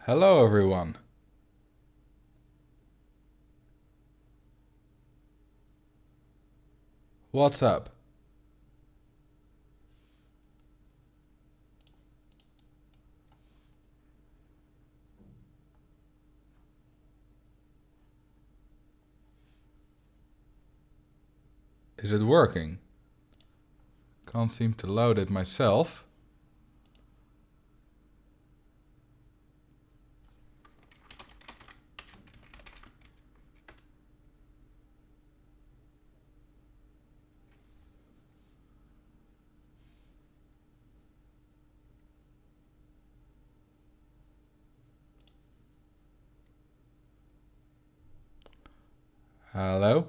Hello everyone. What's up? Is it working? Can't seem to load it myself. Hello?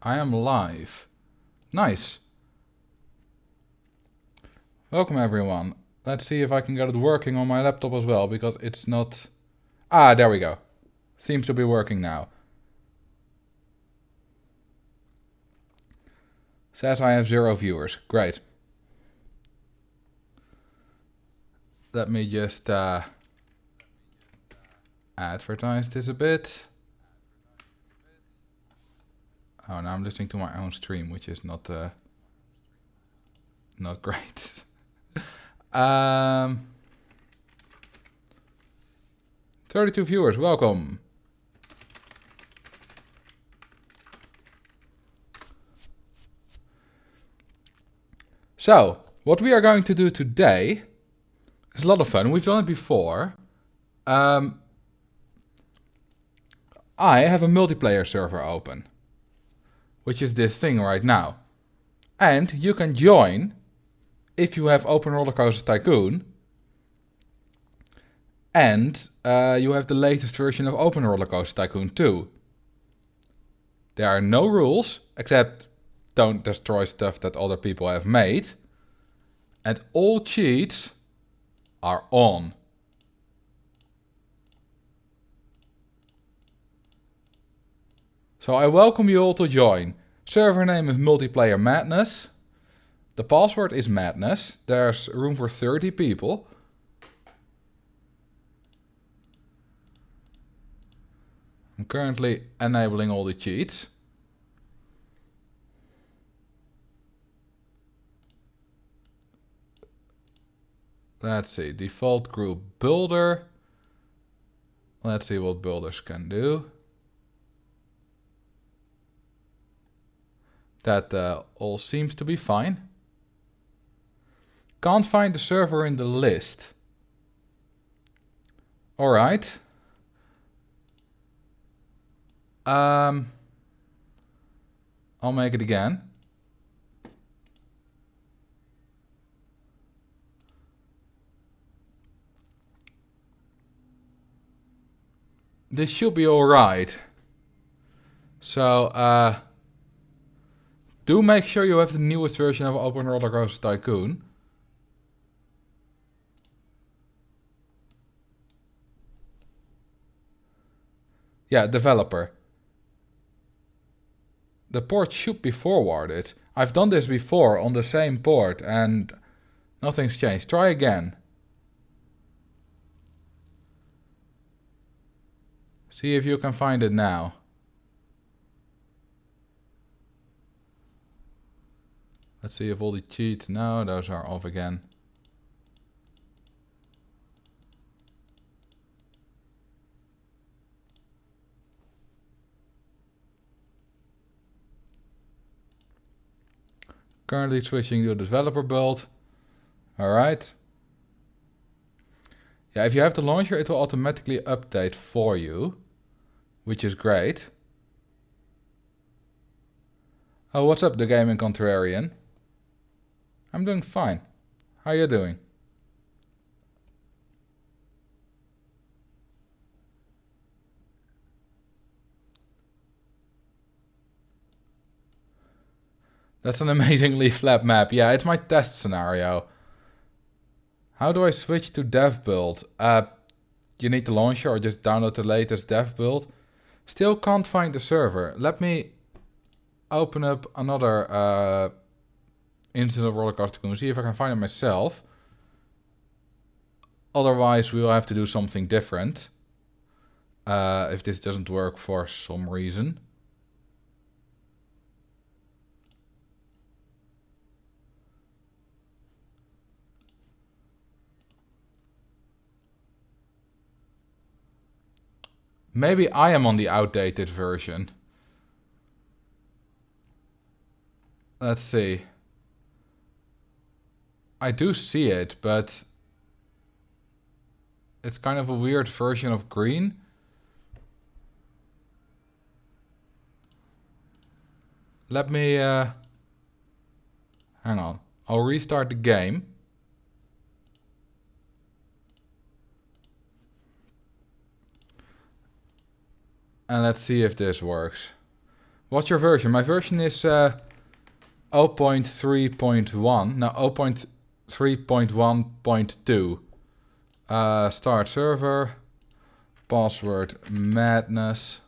I am live. Nice. Welcome everyone. Let's see if I can get it working on my laptop as well, because it's not... Ah, there we go. Seems to be working now. Says I have 0 viewers. Great. Let me just advertise this a bit. Oh, now I'm listening to my own stream, which is not great. 32 viewers, welcome. So, what we are going to do today is a lot of fun. We've done it before. I have a multiplayer server open, which is this thing right now. And you can join if you have Open Roller Coaster Tycoon and you have the latest version of Open Roller Coaster Tycoon 2. There are no rules, except don't destroy stuff that other people have made. And all cheats are on. So I welcome you all to join. Server name is Multiplayer Madness. The password is Madness. There's room for 30 people. I'm currently enabling all the cheats. Let's see, default group builder. Let's see what builders can do. That all seems to be fine. Can't find the server in the list. Alright. I'll make it again. This should be alright. So, do make sure you have the newest version of Open Roller Coaster Tycoon. Yeah, developer. The port should be forwarded. I've done this before on the same port and nothing's changed. Try again. See if you can find it now. Let's see if all the cheats... No, those are off again. Currently switching to the developer build. Alright. Yeah, if you have the launcher, it will automatically update for you, which is great. Oh, what's up, the Gaming Contrarian? I'm doing fine. How are you doing? That's an amazingly flat map. Yeah, it's my test scenario. How do I switch to dev build? You need the launcher or just download the latest dev build. Still can't find the server. Let me open up another instance of Rollercoaster Tycoon, see if I can find it myself. Otherwise, we will have to do something different. If this doesn't work for some reason. Maybe I am on the outdated version. Let's see. I do see it, but it's kind of a weird version of green. Let me hang on. I'll restart the game. And let's see if this works. What's your version? My version is 0.3.1. No, 0.3.1.2. Start server. Password madness.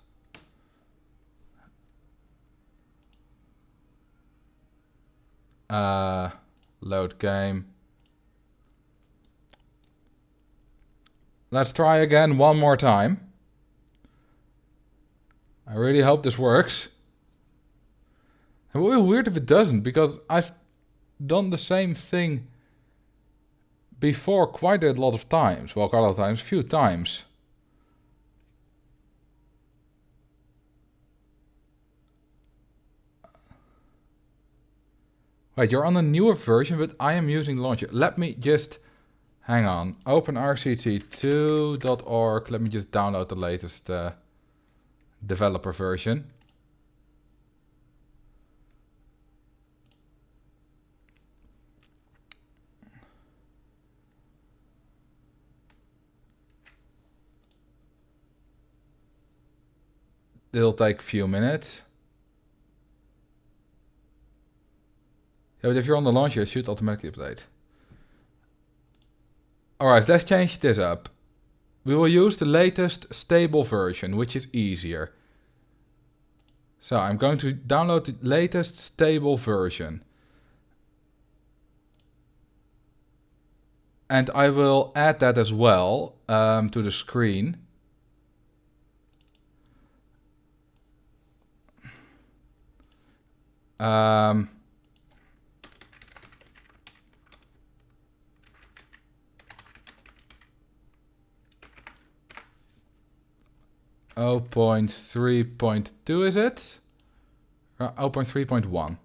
Load game. Let's try again one more time. I really hope this works. It will be weird if it doesn't, because I've done the same thing before quite a lot of times. Well, quite a lot of times, a few times. Wait, you're on a newer version, but I am using the launcher. Let me just... Hang on. Open rct2.org. Let me just download the latest developer version. It'll take a few minutes. Yeah, but if you're on the launcher, it should automatically update. Alright, let's change this up. We will use the latest stable version, which is easier. So I'm going to download the latest stable version. And I will add that as well to the screen. Um, 0.3.2 is it? 0.3.1.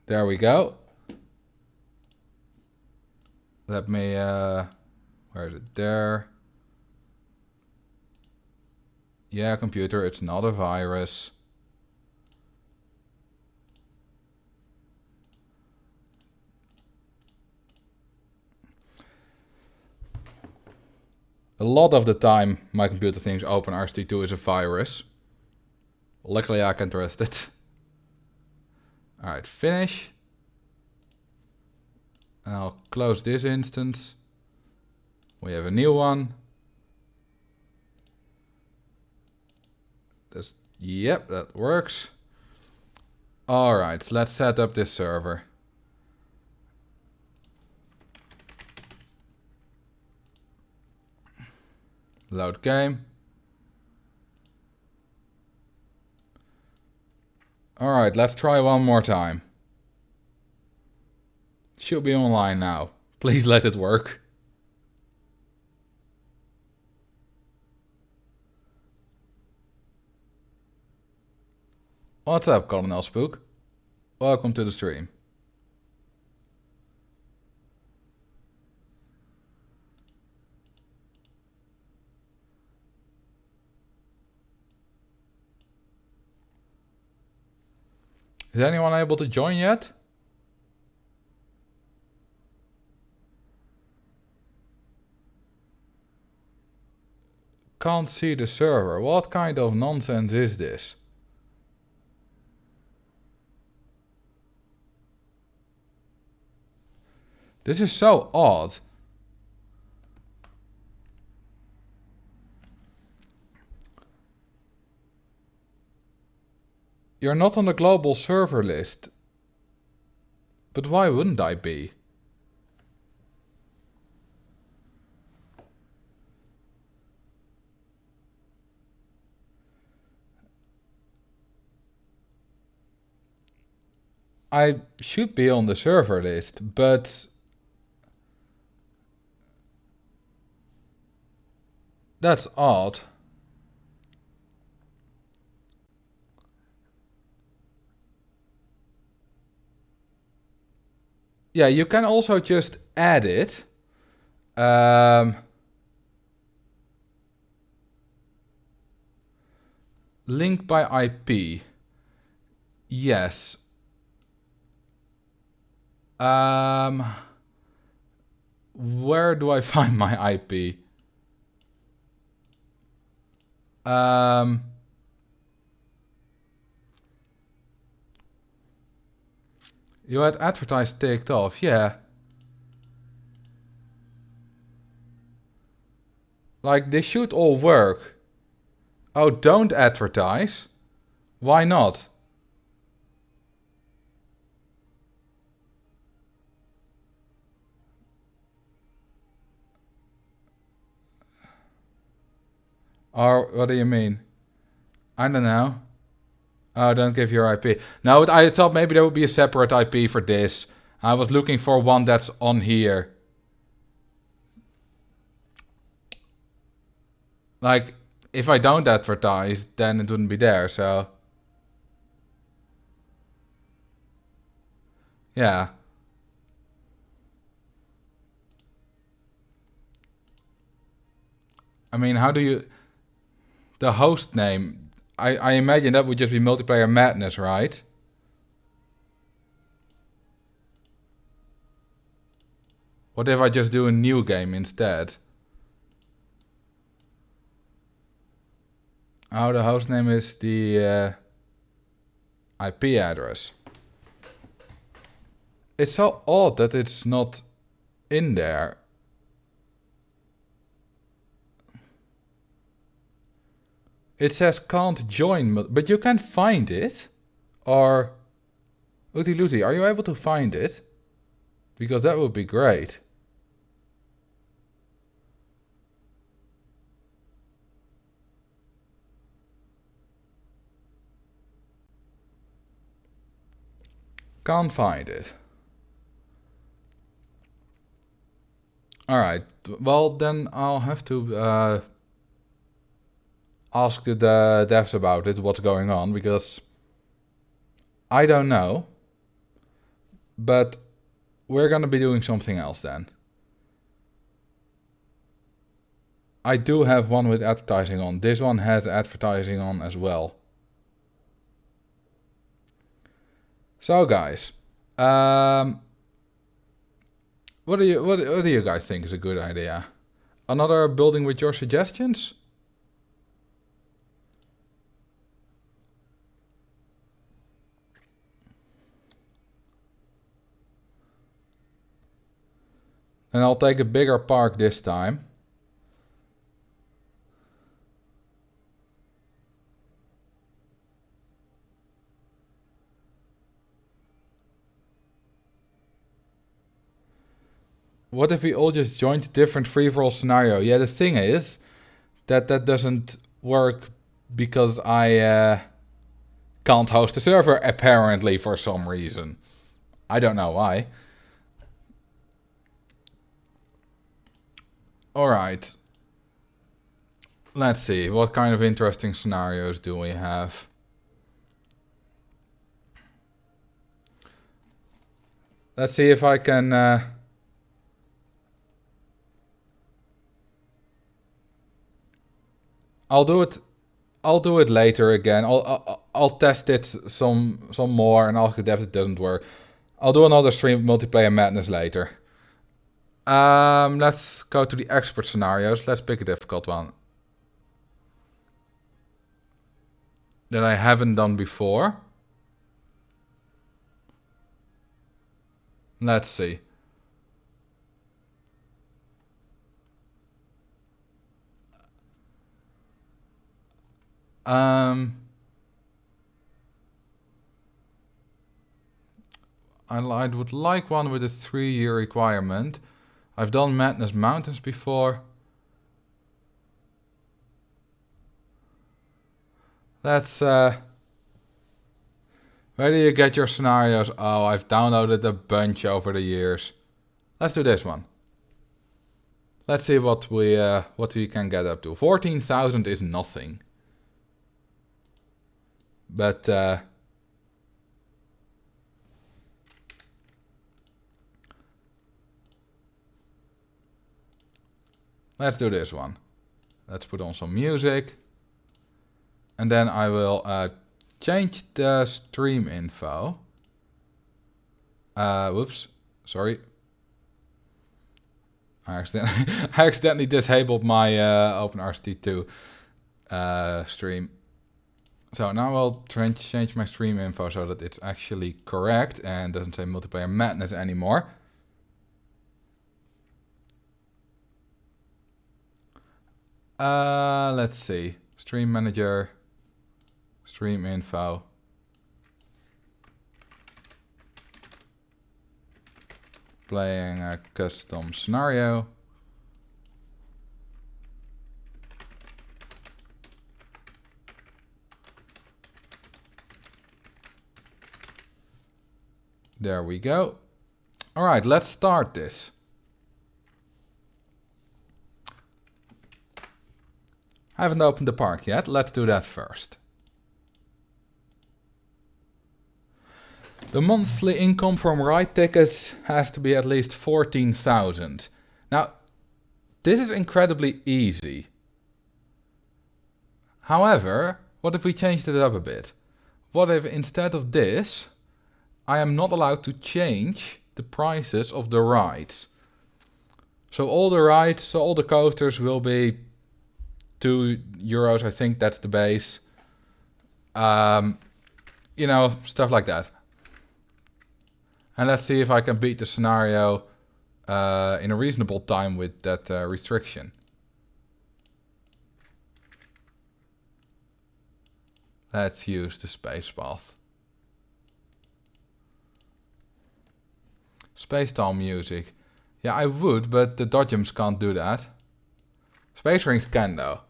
There we go. Let me, where is it? There. Yeah, computer, it's not a virus. A lot of the time, my computer thinks OpenRCT2 is a virus. Luckily, I can trust it. Alright, finish. And I'll close this instance. We have a new one. Yep, that works. Alright, let's set up this server. Load game. Alright, let's try one more time. Should be online now. Please let it work. What's up, Colonel Spook? Welcome to the stream. Is anyone able to join yet? can't see the server. What kind of nonsense is this? This is so odd. You're not on the global server list. But why wouldn't I be? I should be on the server list, but that's odd. Yeah, you can also just add it. Link by IP. Yes. Where do I find my IP? You had advertise ticked off, yeah. Like, this should all work. Oh, don't advertise? Why not? Or, what do you mean? I don't know. Oh, don't give your IP. No, I thought maybe there would be a separate IP for this. I was looking for one that's on here. Like, if I don't advertise, then it wouldn't be there, so... Yeah. I mean, how do you... The host name... I imagine that would just be Multiplayer Madness, right? What if I just do a new game instead? Oh, the host name is the IP address. It's so odd that it's not in there. It says can't join, but you can find it. Or, Uti Luti, are you able to find it? Because that would be great. Can't find it. Alright, well then I'll have to ask the devs about it, what's going on, because I don't know. But we're gonna be doing something else then. I do have one with advertising on. This one has advertising on as well. So guys, what do you guys think is a good idea? Another building with your suggestions? And I'll take a bigger park this time. What if we all just joined a different free-for-all scenario? Yeah, the thing is that doesn't work because I can't host a server, apparently, for some reason. I don't know why. Alright. Let's see, what kind of interesting scenarios do we have? Let's see if I can... I'll do it later again. I'll test it some more and ask the dev if it doesn't work. I'll do another stream of Multiplayer Madness later. Let's go to the expert scenarios. Let's pick a difficult one. that I haven't done before. Let's see. I would like one with a 3-year requirement. I've done Madness Mountains before. Let's where do you get your scenarios? Oh, I've downloaded a bunch over the years. Let's do this one. Let's see what we can get up to. 14,000 is nothing. But let's do this one. Let's put on some music. And then I will change the stream info. Whoops, sorry. I accidentally disabled my OpenRCT2 stream. So now I'll change my stream info so that it's actually correct and doesn't say Multiplayer Madness anymore. Let's see. Stream Manager. Stream info. Playing a custom scenario. There we go. All right, let's start this. I haven't opened the park yet. Let's do that first. The monthly income from ride tickets has to be at least 14,000. Now, this is incredibly easy. However, what if we changed it up a bit? What if instead of this, I am not allowed to change the prices of the rides? So all the rides, so all the coasters will be €2, I think that's the base. You know, stuff like that. And let's see if I can beat the scenario in a reasonable time with that restriction. Let's use the space path. Space tile music. Yeah, I would, but the dodgems can't do that. Space rings can though.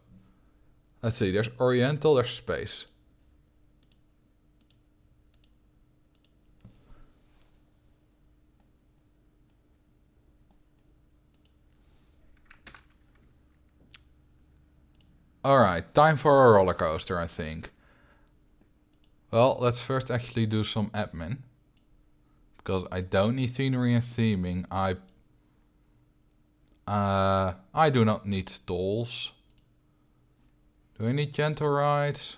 Let's see, there's Oriental, there's space. Alright, time for a roller coaster, I think. Well, let's first actually do some admin. Because I don't need scenery and theming. I do not need stalls. Do I need gentle rides?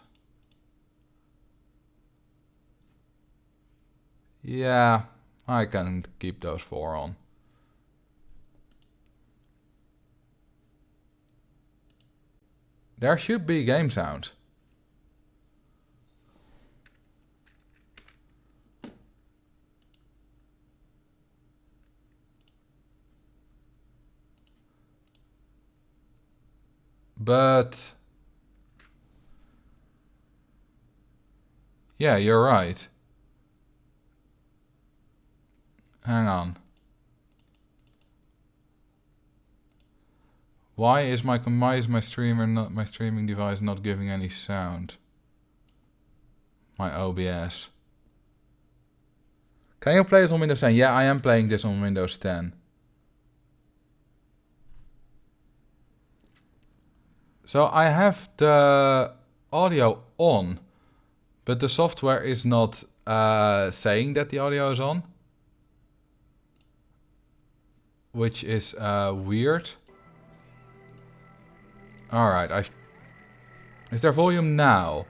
Yeah, I can keep those 4 on. There should be game sound. But yeah, you're right. Hang on. Why is my streaming device not giving any sound? My OBS. Can you play it on Windows 10? Yeah, I am playing this on Windows 10. So I have the audio on, but the software is not saying that the audio is on, which is weird. All right, is there volume now?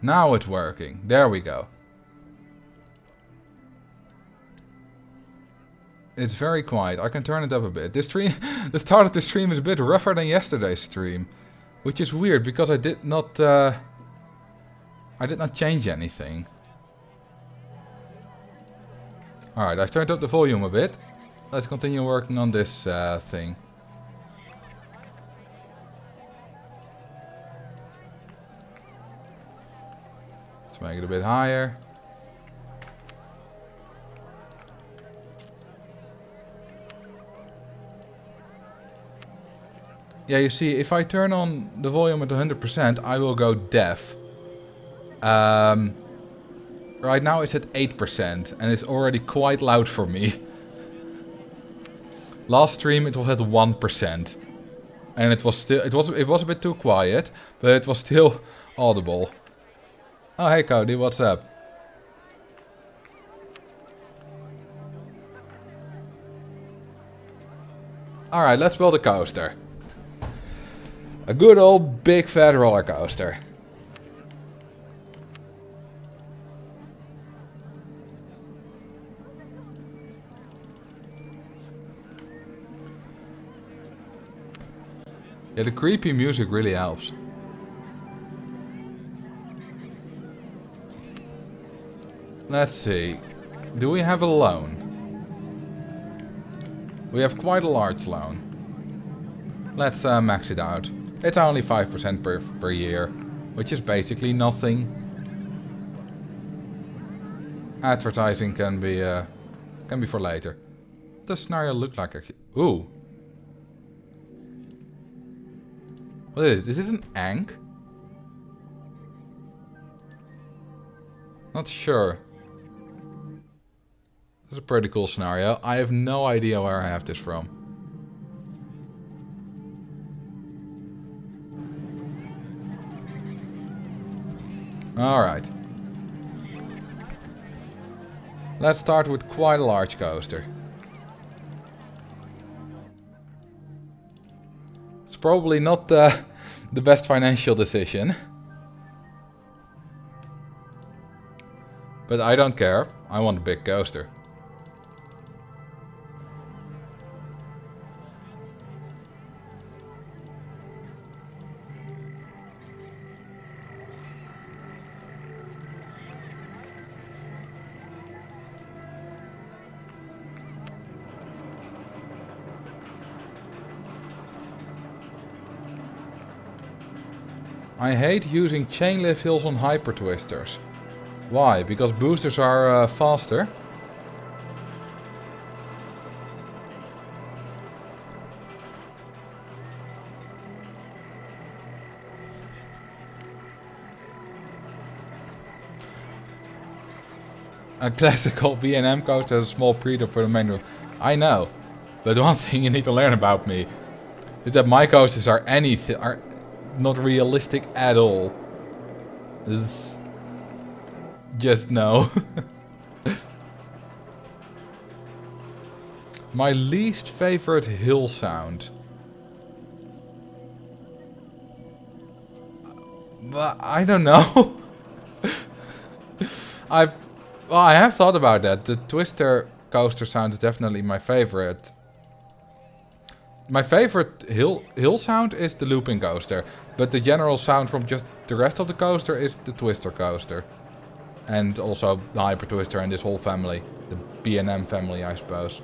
Now it's working. There we go. It's very quiet. I can turn it up a bit. This stream, the start of the stream is a bit rougher than yesterday's stream, which is weird because I did not change anything. Alright, I've turned up the volume a bit. Let's continue working on this thing. Let's make it a bit higher. Yeah, you see, if I turn on the volume at 100%, I will go deaf. Right now it's at 8%, and it's already quite loud for me. Last stream it was at 1%, and it was a bit too quiet, but it was still audible. Oh hey Cody, what's up? Alright, let's build a coaster. A good old big fat roller coaster. Yeah, the creepy music really helps. Let's see. Do we have a loan? We have quite a large loan. Let's max it out. It's only 5% per year, which is basically nothing. Advertising can be for later. What does scenario look like? Ooh. What is it? Is this an Ankh? Not sure. That's a pretty cool scenario. I have no idea where I have this from. Alright. Let's start with quite a large coaster. It's probably not the best financial decision. But I don't care. I want a big coaster. I hate using chain lift hills on hyper twisters. Why? Because boosters are faster. A classical B&M coaster has a small pre-top for the main room. I know, but one thing you need to learn about me is that my coasters are not realistic at all. This just no. My least favorite hill sound. But I don't know. I have thought about that. The twister coaster sound is definitely my favorite. My favorite hill sound is the looping coaster, but the general sound from just the rest of the coaster is the twister coaster. And also the hyper twister and this whole family. The B&M family, I suppose.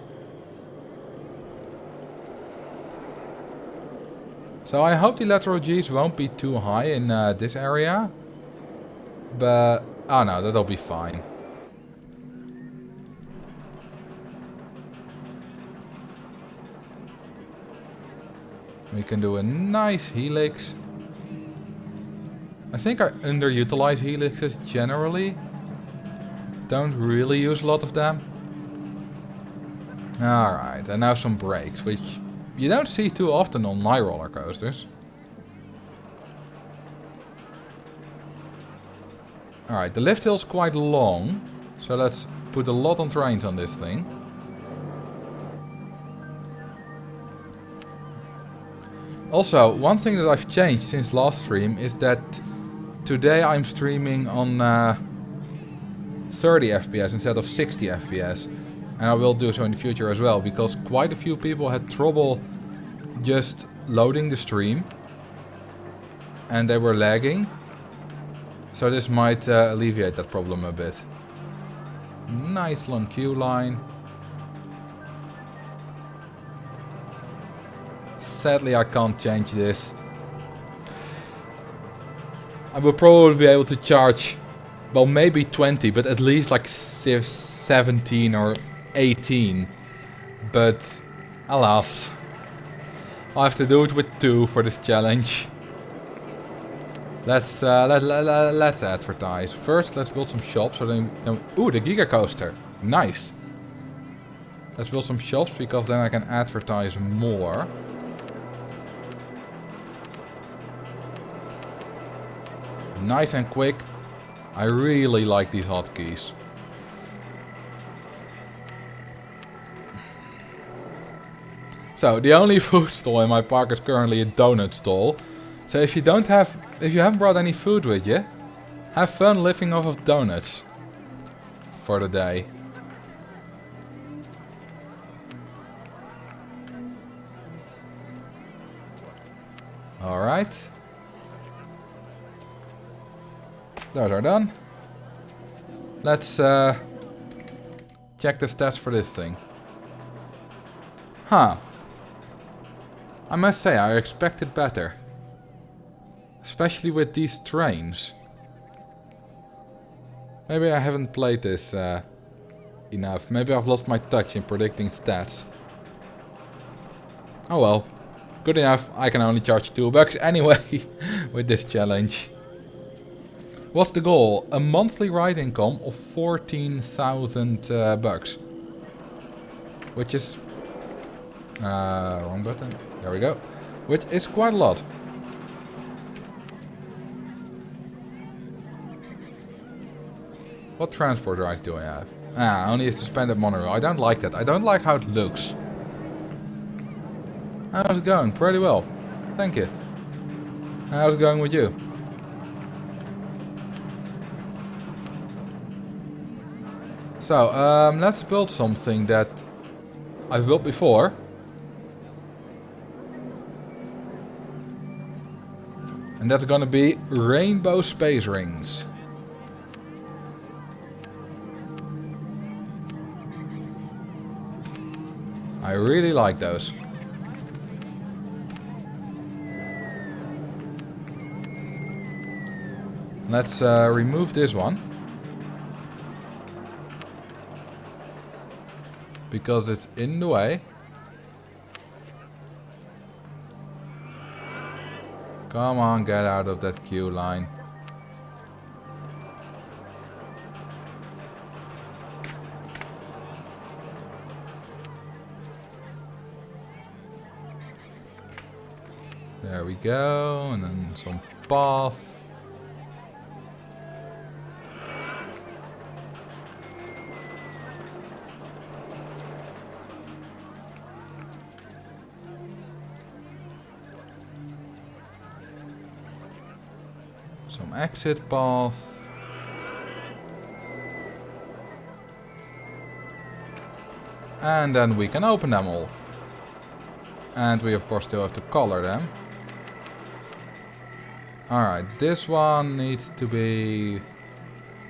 So I hope the lateral G's won't be too high in this area. But, oh no, that'll be fine. We can do a nice helix. I think I underutilize helixes generally. Don't really use a lot of them. Alright, and now some brakes, which you don't see too often on my roller coasters. Alright, the lift hill's quite long, so let's put a lot on trains on this thing. Also, one thing that I've changed since last stream is that today I'm streaming on 30 FPS instead of 60 FPS. And I will do so in the future as well, because quite a few people had trouble just loading the stream. And they were lagging. So this might alleviate that problem a bit. Nice long queue line. Sadly, I can't change this. I will probably be able to charge, well, maybe 20, but at least like 17 or 18. But alas, I have to do it with 2 for this challenge. Let's advertise. First, let's build some shops. So then, ooh, the Giga Coaster. Nice. Let's build some shops because then I can advertise more. Nice and quick. I really like these hotkeys. So the only food stall in my park is currently a donut stall. So if you haven't brought any food with you, have fun living off of donuts for the day. All right. Those are done. Let's check the stats for this thing. Huh. I must say, I expected better. Especially with these trains. Maybe I haven't played this enough. Maybe I've lost my touch in predicting stats. Oh well. Good enough. I can only charge $2 anyway with this challenge. What's the goal? A monthly ride income of 14,000 bucks. Which is... wrong button. There we go. Which is quite a lot. What transport rides do I have? Only a suspended monorail. I don't like that. I don't like how it looks. How's it going? Pretty well. Thank you. How's it going with you? So, let's build something that I've built before. And that's gonna be rainbow space rings. I really like those. Let's remove this one. Because it's in the way. Come on, get out of that queue line. There we go, and then some path. Some exit path. And then we can open them all. And we of course still have to color them. Alright, this one needs to be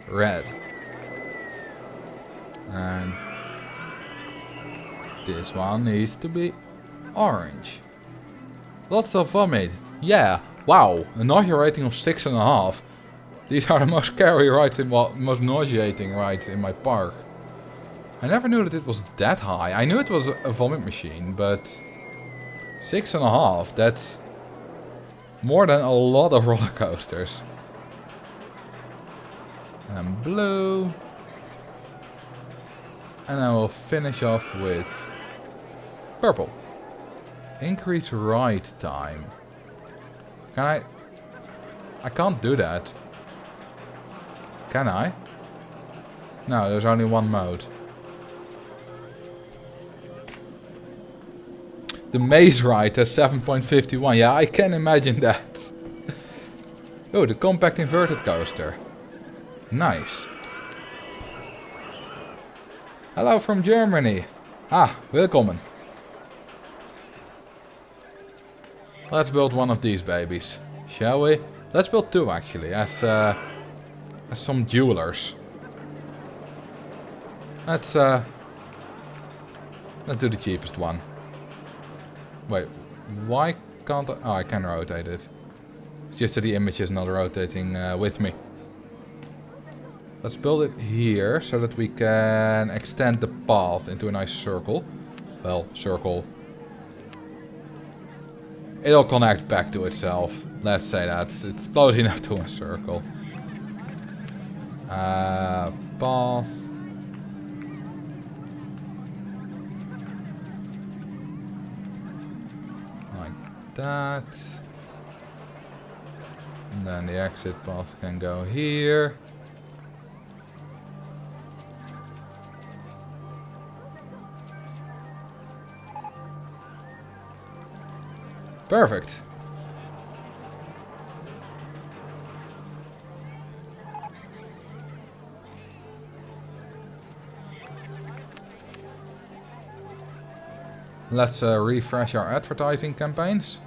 red. And this one needs to be orange. Lots of vomit. Yeah, wow, a nausea rating of 6.5. These are the most scary rides most nauseating rides in my park. I never knew that it was that high. I knew it was a vomit machine, but 6.5, that's more than a lot of roller coasters. And blue. And then we'll finish off with purple. Increase ride time. Can I can't do that. Can I? No, there's only one mode. The maze ride has 7.51. Yeah, I can imagine that. Oh, the compact inverted coaster. Nice. Hello from Germany. Ah, willkommen. Let's build one of these babies, shall we? Let's build two actually, as some jewelers. Let's do the cheapest one. Wait, why can't I? Oh, I can rotate it. It's just that the image is not rotating with me. Let's build it here so that we can extend the path into a nice circle. Well, circle. It'll connect back to itself. Let's say that. It's close enough to a circle. Path. Like that. And then the exit path can go here. Perfect. Let's refresh our advertising campaigns.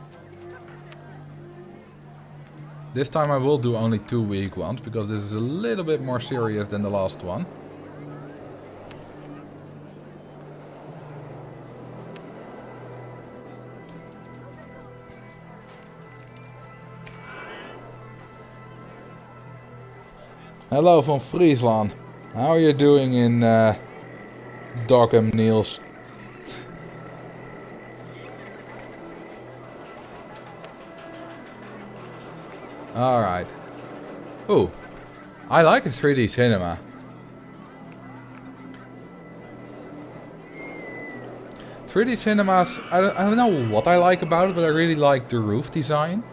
This time I will do only 2-week ones, because this is a little bit more serious than the last one. Hello from Friesland. How are you doing in Dockham, Niels? Alright. Ooh. I like a 3D cinema. "3D cinemas, I don't know what I like about it, but I really like the roof design.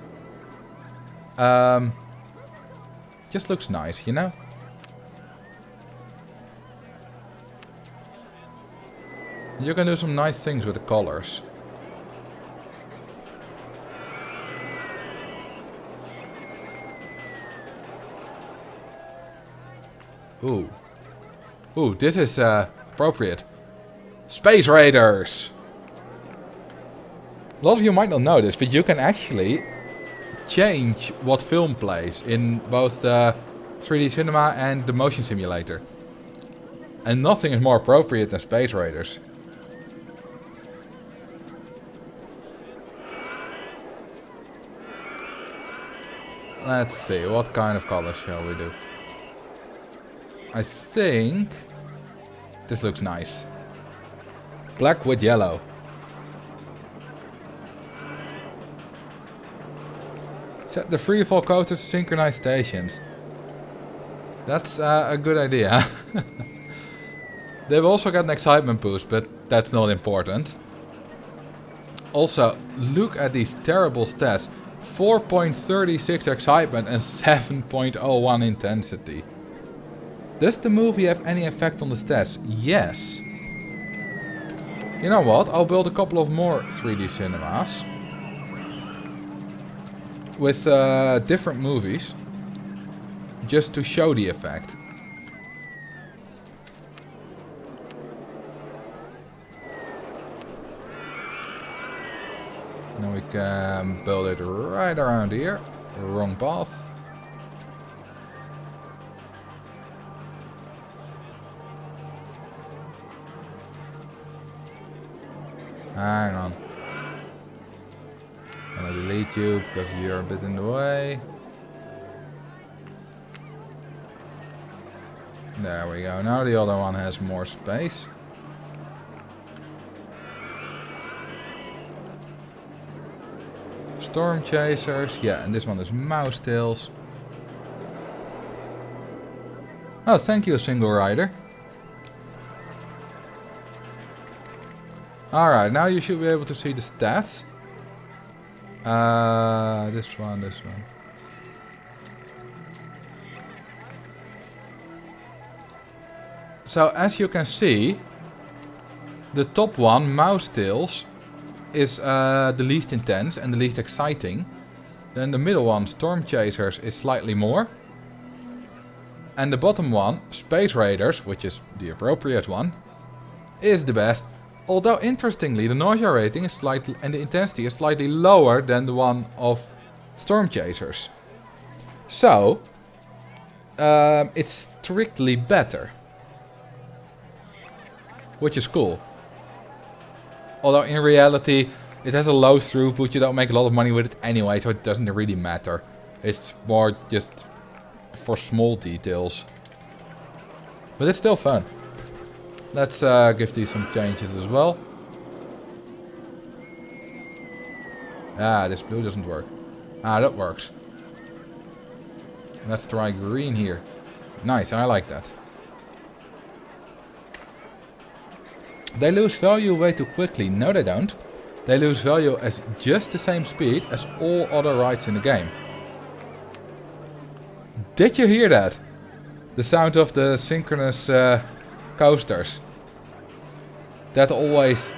Just looks nice, you know? You can do some nice things with the colors. Ooh. Ooh, this is appropriate. Space Raiders! A lot of you might not know this, but you can actually change what film plays in both the 3D cinema and the motion simulator. And nothing is more appropriate than Space Raiders. Let's see, what kind of colors shall we do? I think this looks nice. Black with yellow. Set the freefall coasters to synchronized stations. That's a good idea. They've also got an excitement boost, but that's not important. Also, look at these terrible stats. 4.36 excitement and 7.01 intensity. Does the movie have any effect on the stats? Yes. You know what? I'll build a couple of more 3D cinemas. With different movies. Just to show the effect. Now we can build it right around here. Wrong path. Hang on. I'm gonna delete you because you're a bit in the way. There we go. Now the other one has more space. Storm Chasers. Yeah, and this one is Mouse Tails. Oh, thank you, Single Rider. Alright, now you should be able to see the stats. This one. So, as you can see, the top one, Mouse Tails, is the least intense and the least exciting. Then the middle one, Storm Chasers, is slightly more. And the bottom one, Space Raiders, which is the appropriate one, is the best. Although interestingly, the nausea rating is slightly and the intensity is slightly lower than the one of Storm Chasers. So it's strictly better, which is cool. Although in reality, it has a low throughput. You don't make a lot of money with it anyway, so it doesn't really matter. It's more just for small details. But it's still fun. Let's give these some changes as well. Ah, this blue doesn't work. Ah, that works. Let's try green here. Nice, I like that. They lose value way too quickly. No, they don't. They lose value at just the same speed as all other rides in the game. Did you hear that? The sound of the synchronous coasters. That always...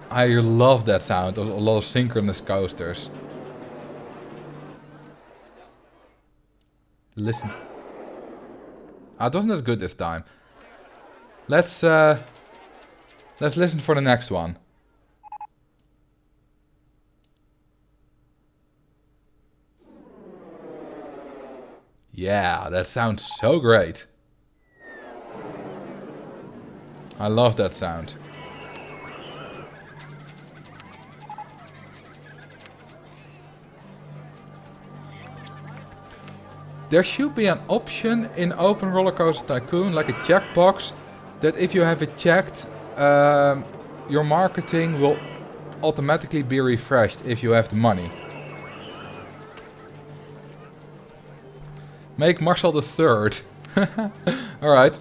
I love that sound of a lot of synchronous coasters. Listen. Ah, it wasn't as good this time. Let's listen for the next one. Yeah, that sounds so great. I love that sound. There should be an option in Open Roller Coaster Tycoon, like a checkbox, that if you have it checked, your marketing will automatically be refreshed if you have the money. Make Marcel the third. Alright.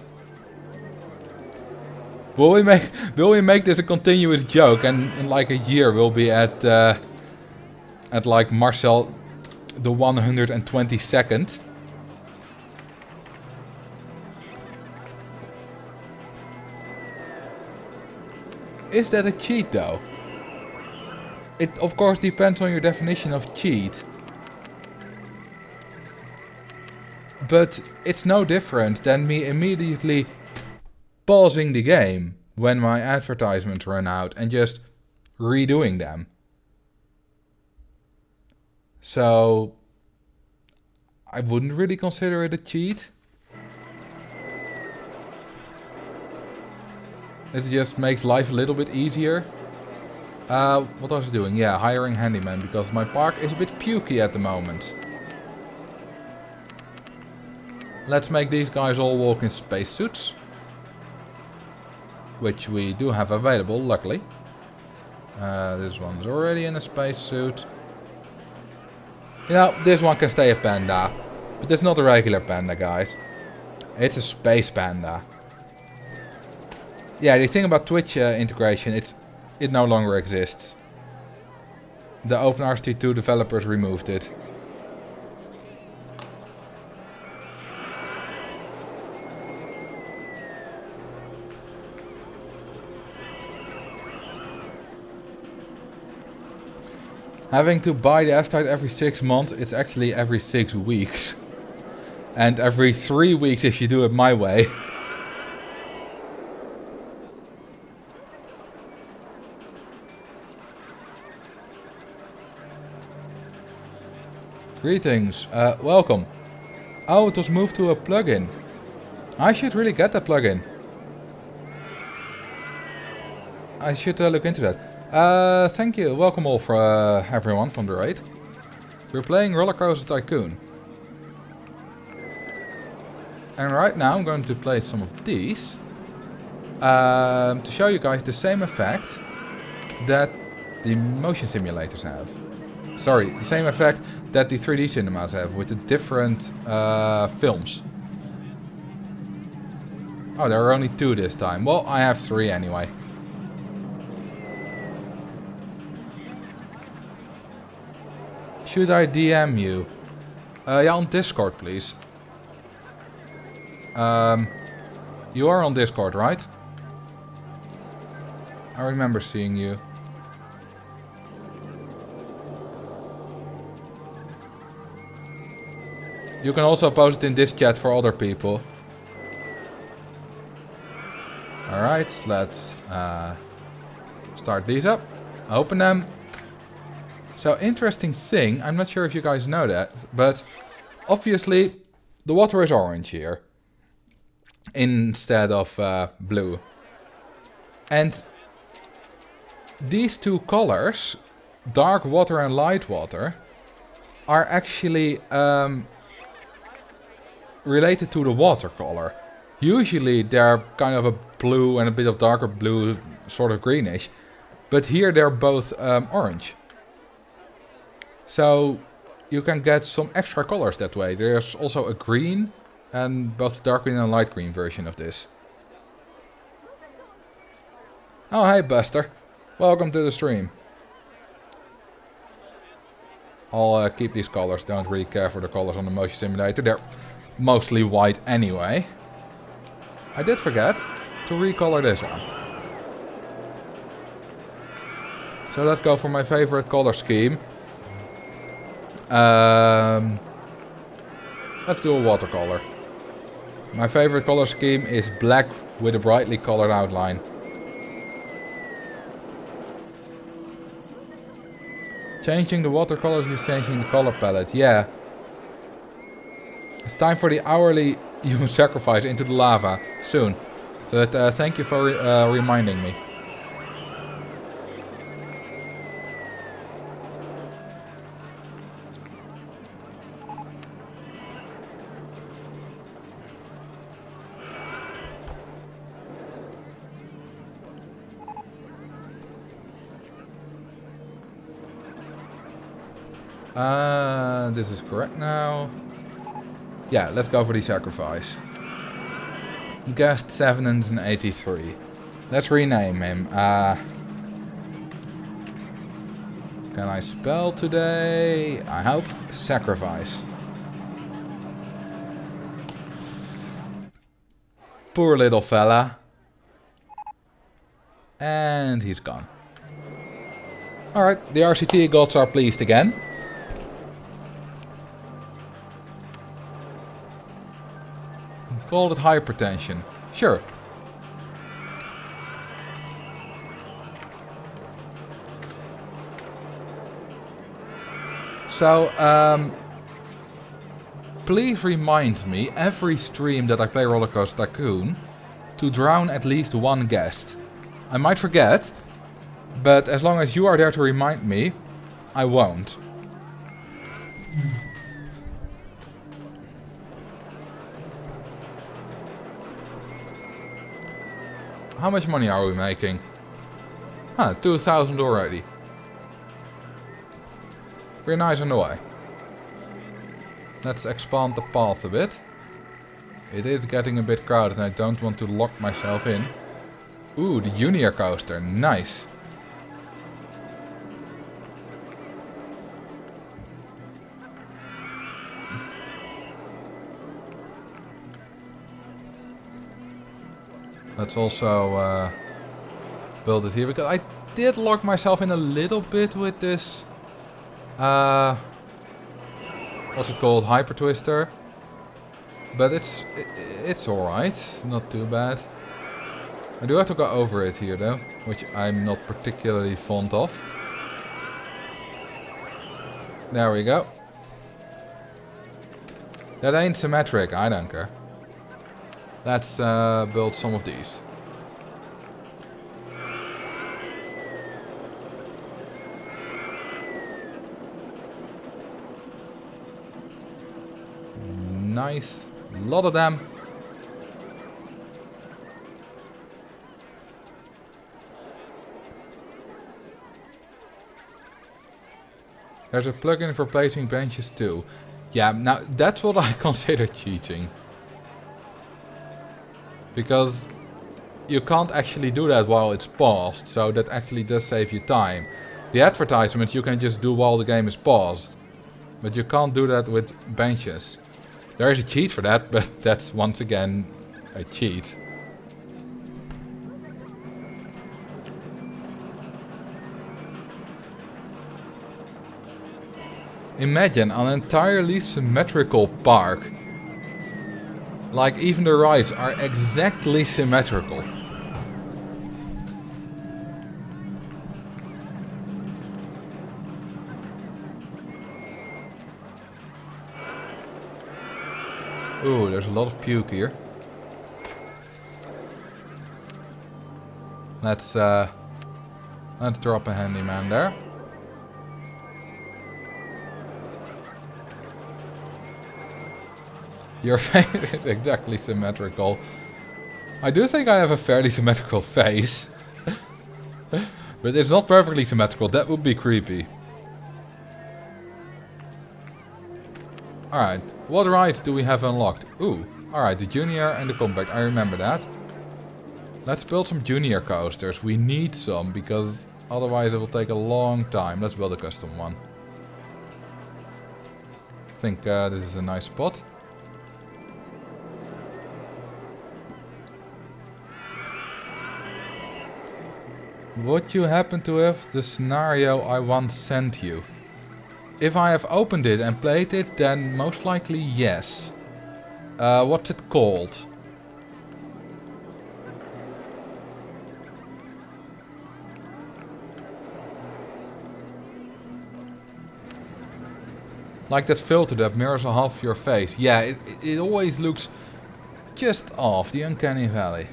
Will we make this a continuous joke, and in like a year we'll be at like Marcel the 122nd? Is that a cheat though? It of course depends on your definition of cheat. But it's no different than me immediately pausing the game when my advertisements run out and just redoing them. So I wouldn't really consider it a cheat. It just makes life a little bit easier. What was I doing? Yeah, hiring handyman, because my park is a bit pukey at the moment. Let's make these guys all walk in spacesuits. Which we do have available, luckily. This one's already in a spacesuit. You know, this one can stay a panda. But it's not a regular panda, guys. It's a space panda. Yeah, the thing about Twitch integration, it no longer exists. The OpenRCT2 developers removed it. Having to buy the F-Tide every 6 months, it's actually every 6 weeks. And every 3 weeks if you do it my way. Greetings, welcome. Oh, it was moved to a plugin. I should really get that plugin. I should look into that. Thank you, welcome all for everyone from the raid. We're playing Roller Coaster Tycoon. And right now I'm going to play some of these. To show you guys the same effect that the motion simulators have. Sorry, the same effect that the 3D cinemas have with the different films. Oh, there are only 2 this time. Well, I have 3 anyway. Should I DM you? Yeah, on Discord, please. You are on Discord, right? I remember seeing you. You can also post it in this chat for other people. Alright. Alright, let's start these up. Open them. So, interesting thing, I'm not sure if you guys know that, but obviously the water is orange here instead of blue. And these two colors, dark water and light water, are actually related to the water color. Usually they're kind of a blue and a bit of darker blue, sort of greenish. But here they're both orange. So you can get some extra colors that way. There's also a green and both dark green and light green version of this. Oh, hey Buster. Welcome to the stream. I'll keep these colors. Don't really care for the colors on the motion simulator. They're mostly white anyway. I did forget to recolor this one. So let's go for my favorite color scheme. Let's do a watercolor. My favorite color scheme is black with a brightly colored outline. Changing the watercolors is changing the color palette, yeah. It's time for the hourly human sacrifice into the lava, soon. So that, thank you for reminding me. This is correct now. Yeah, let's go for the sacrifice. Guest 783. Let's rename him. Can I spell today? I hope. Sacrifice. Poor little fella. And he's gone. Alright, the RCT gods are pleased again. Call it hypertension. Sure. So, please remind me every stream that I play Roller Coaster Tycoon to drown at least one guest. I might forget, but as long as you are there to remind me, I won't. How much money are we making? Huh, 2,000 already. We're nice on the way. Let's expand the path a bit. It is getting a bit crowded and I don't want to lock myself in. Ooh, the Junior coaster. Nice. Let's also build it here, because I did lock myself in a little bit with this, what's it called, Hyper Twister. But it's alright, not too bad. I do have to go over it here though, which I'm not particularly fond of. There we go. That ain't symmetric, I don't care. Let's build some of these. Nice. A lot of them. There's a plugin for placing benches too. Yeah, now that's what I consider cheating. Because you can't actually do that while it's paused, so that actually does save you time. The advertisements you can just do while the game is paused, but you can't do that with benches. There is a cheat for that, but that's once again a cheat. Imagine an entirely symmetrical park. Like, even the rides are exactly symmetrical. Ooh, there's a lot of puke here. Let's drop a handyman there. Your face is exactly symmetrical. I do think I have a fairly symmetrical face. But it's not perfectly symmetrical, that would be creepy. Alright, what rides do we have unlocked? Ooh, alright, the junior and the compact, I remember that. Let's build some junior coasters. We need some, because otherwise it will take a long time. Let's build a custom one. I think this is a nice spot. Would you happen to have the scenario I once sent you? If I have opened it and played it, then most likely yes. What's it called? Like that filter that mirrors half your face. Yeah, it always looks just off. The Uncanny Valley.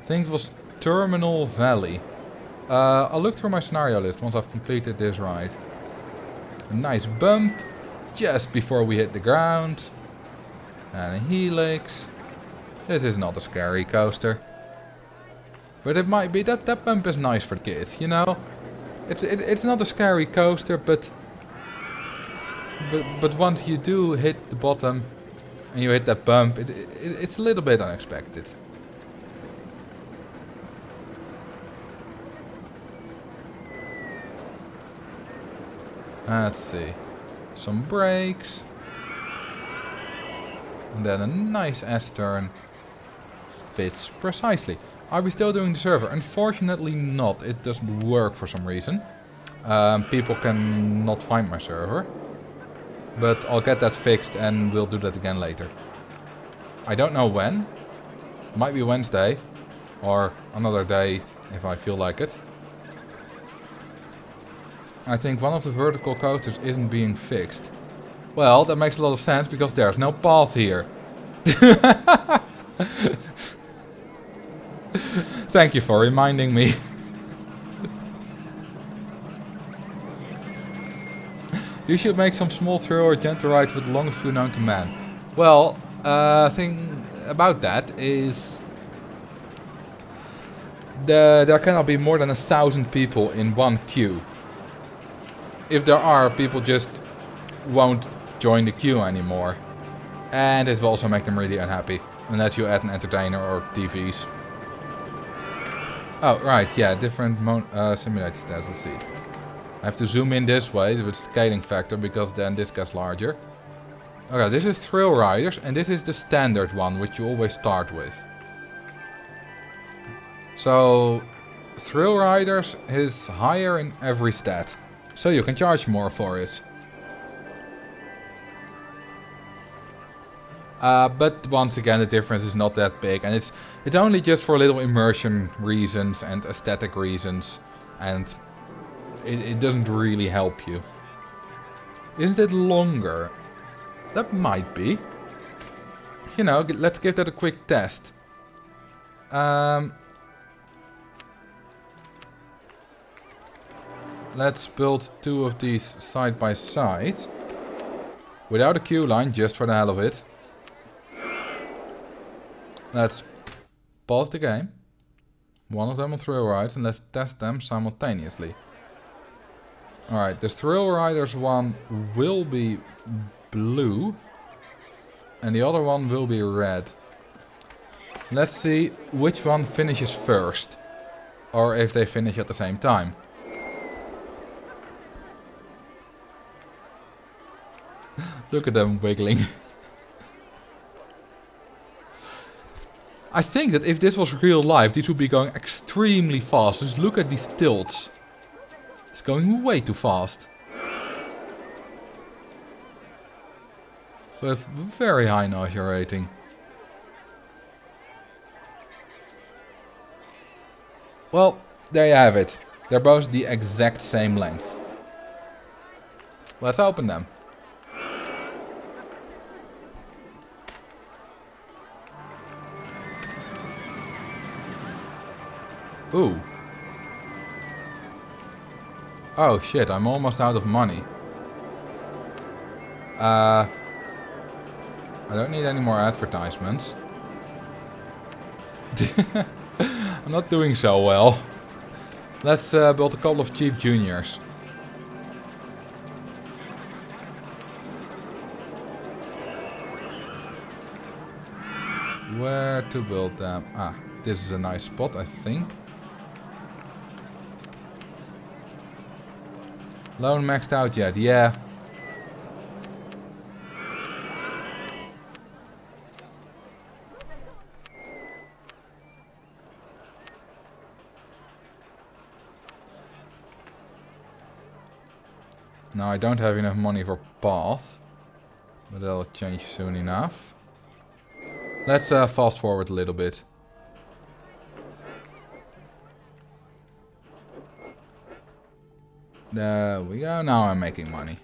I think it was Terminal Valley. I'll look through my scenario list once I've completed this ride. A nice bump just before we hit the ground. And a helix. This is not a scary coaster. But it might be. That bump is nice for kids, you know? It's not a scary coaster, but once you do hit the bottom and you hit that bump, it's a little bit unexpected. Let's see. Some brakes. And then a nice S-turn. Fits precisely. Are we still doing the server? Unfortunately not. It doesn't work for some reason. People can not find my server. But I'll get that fixed and we'll do that again later. I don't know when. It might be Wednesday. Or another day if I feel like it. I think one of the vertical coasters isn't being fixed. Well, that makes a lot of sense because there's no path here. Thank you for reminding me. You should make some small thrill or gentle rides with the longest queue known to man. Well, thing about that is there cannot be more than 1,000 people in one queue. If there are, people just won't join the queue anymore. And it will also make them really unhappy. Unless you add an entertainer or TVs. Oh, right, yeah, different simulated stats, let's see. I have to zoom in this way with scaling factor, because then this gets larger. Okay, this is Thrill Riders, and this is the standard one, which you always start with. So, Thrill Riders is higher in every stat. So you can charge more for it. But once again, the difference is not that big, and it's only just for little immersion reasons and aesthetic reasons, and it doesn't really help you. Isn't it longer? That might be. You know, let's give that a quick test. Let's build two of these side by side. Without a queue line, just for the hell of it. Let's pause the game. One of them on Thrill Rides, and let's test them simultaneously. Alright, the Thrill Riders one will be blue. And the other one will be red. Let's see which one finishes first. Or if they finish at the same time. Look at them wiggling. I think that if this was real life, these would be going extremely fast. Just look at these tilts. It's going way too fast. With very high nausea rating. Well, there you have it. They're both the exact same length. Let's open them. Ooh. Oh shit, I'm almost out of money. I don't need any more advertisements. I'm not doing so well. Let's build a couple of cheap juniors. Where to build them? Ah, this is a nice spot, I think. Loan maxed out yet? Yeah. Now I don't have enough money for path, but that'll change soon enough. Let's fast forward a little bit. There we go, now I'm making money.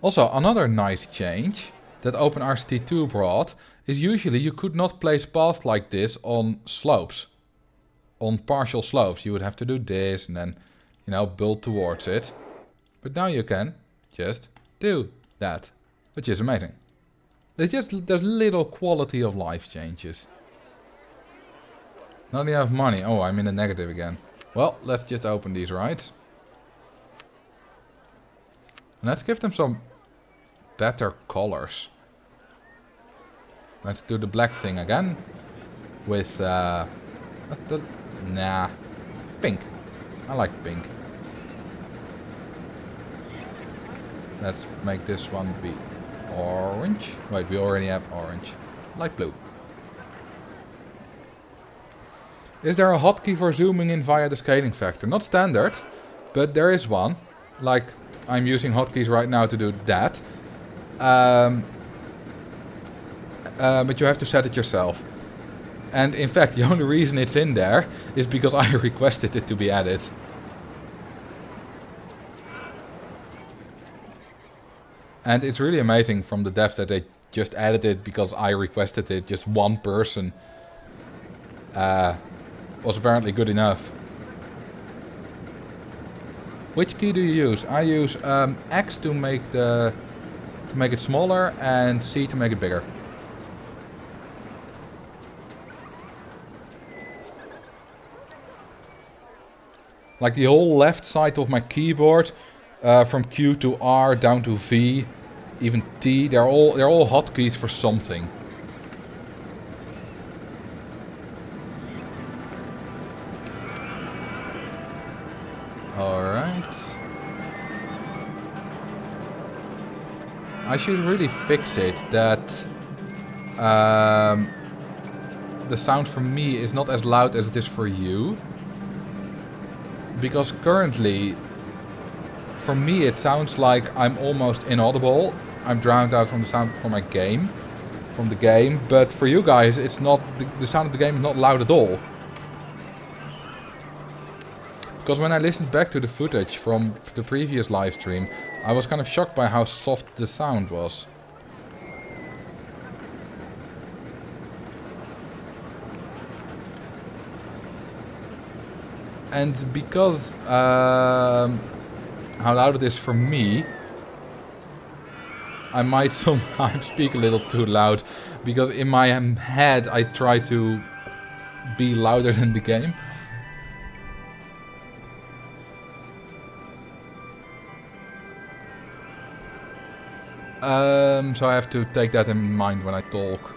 Also, another nice change that OpenRCT2 brought is usually you could not place paths like this on slopes. On partial slopes. You would have to do this and then, you know, build towards it. But now you can just do that, which is amazing. It's just there's little quality of life changes. Not enough money. Oh, I'm in the negative again. Well, let's just open these rights. And let's give them some better colors. Let's do the black thing again. With, pink. I like pink. Let's make this one be orange. Wait, we already have orange. Light blue. Is there a hotkey for zooming in via the scaling factor? Not standard, but there is one. Like, I'm using hotkeys right now to do that. But you have to set it yourself. And in fact, the only reason it's in there is because I requested it to be added. And it's really amazing from the devs that they just added it because I requested it. Just one person was apparently good enough. Which key do you use? I use X to make it smaller and C to make it bigger. Like the whole left side of my keyboard, from Q to R down to V, even T, they're all hotkeys for something. Alright. I should really fix it that the sound for me is not as loud as it is for you. Because currently, for me it sounds like I'm almost inaudible. I'm drowned out from the sound from the game. But for you guys, it's not the sound of the game is not loud at all. Because when I listened back to the footage from the previous live stream, I was kind of shocked by how soft the sound was. And because how loud it is for me, I might sometimes speak a little too loud. Because in my head I try to be louder than the game. So I have to take that in mind when I talk.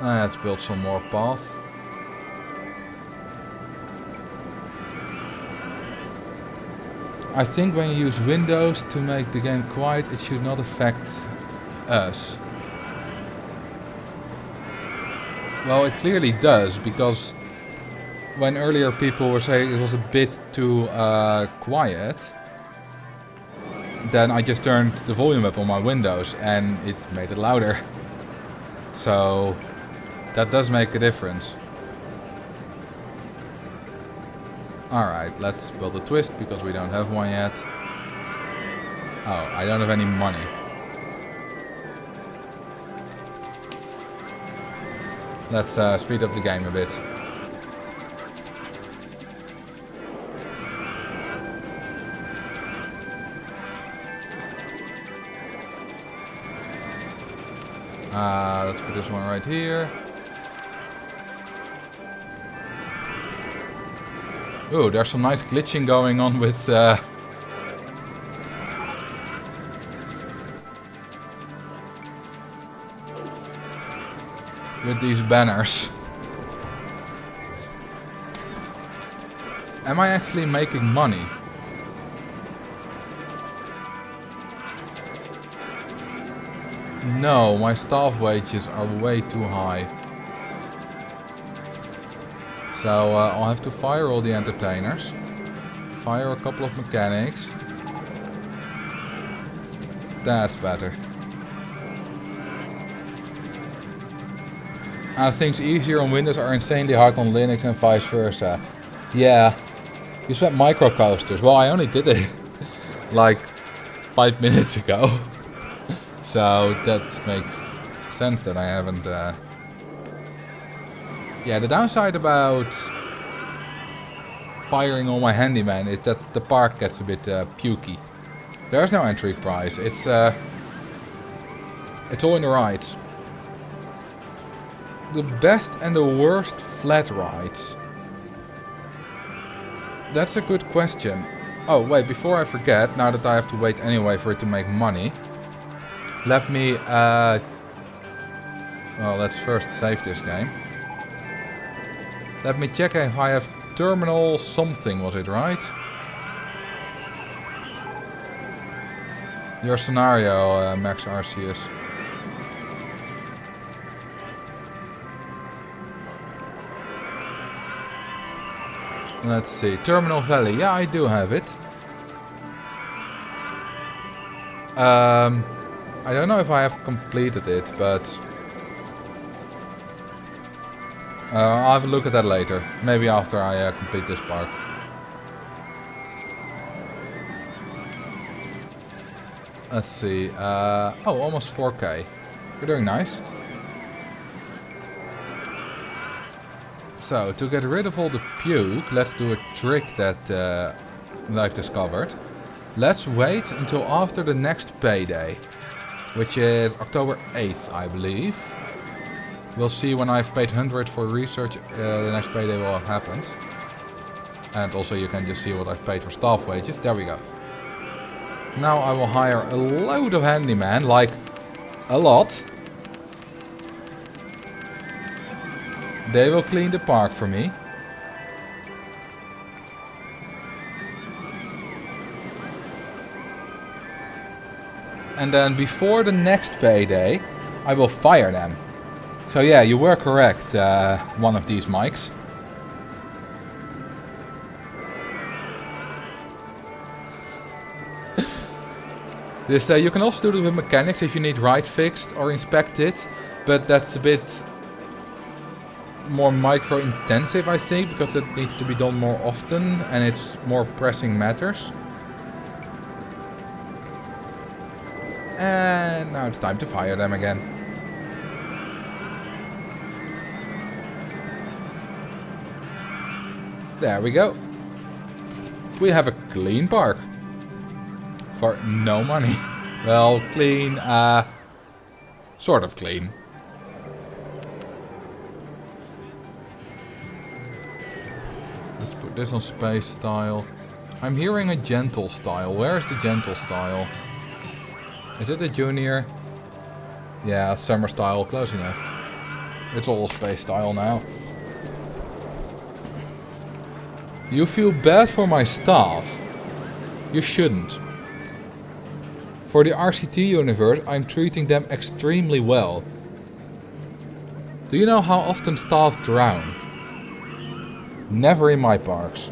Let's build some more path. I think when you use Windows to make the game quiet, it should not affect us. Well, it clearly does, because when earlier people were saying it was a bit too quiet, then I just turned the volume up on my windows and it made it louder. So that does make a difference. Alright, let's build a twist because we don't have one yet. Oh, I don't have any money. Let's speed up the game a bit. Let's put this one right here. Ooh, there's some nice glitching going on with these banners. Am I actually making money? No, my staff wages are way too high. So I'll have to fire all the entertainers. Fire a couple of mechanics. That's better. Things easier on Windows are insanely hard on Linux and vice versa. Yeah. You spent microcoasters. Well, I only did it like 5 minutes ago. So that makes sense that I haven't... Yeah, the downside about firing all my handyman is that the park gets a bit pukey. There's no entry price. It's all in the rides. The best and the worst flat rides. That's a good question. Oh wait, before I forget, now that I have to wait anyway for it to make money, let me well, let's first save this game. Let me check if I have terminal something, was it right? Your scenario, Max Arceus. Let's see, Terminal Valley, yeah, I do have it. I don't know if I have completed it, but I'll have a look at that later. Maybe after I complete this part. Let's see, oh, almost 4K. We're doing nice. So, to get rid of all the puke, let's do a trick that I've discovered. Let's wait until after the next payday, which is October 8th, I believe. We'll see when I've paid 100 for research, the next payday will have happened. And also you can just see what I've paid for staff wages. There we go. Now I will hire a load of handyman, like a lot. They will clean the park for me. And then before the next payday, I will fire them. So yeah, you were correct, one of these mics. This you can also do it with mechanics if you need ride fixed or inspected, but that's a bit more micro intensive, I think, because it needs to be done more often and it's more pressing matters. And now it's time to fire them again. There we go. We have a clean park. For no money. Well, clean, sort of clean. Let's put this on space style. I'm hearing a gentle style. Where is the gentle style? Is it a junior? Yeah, summer style, close enough. It's all space style now. You feel bad for my staff? You shouldn't. For the RCT universe, I'm treating them extremely well. Do you know how often staff drown? Never in my parks.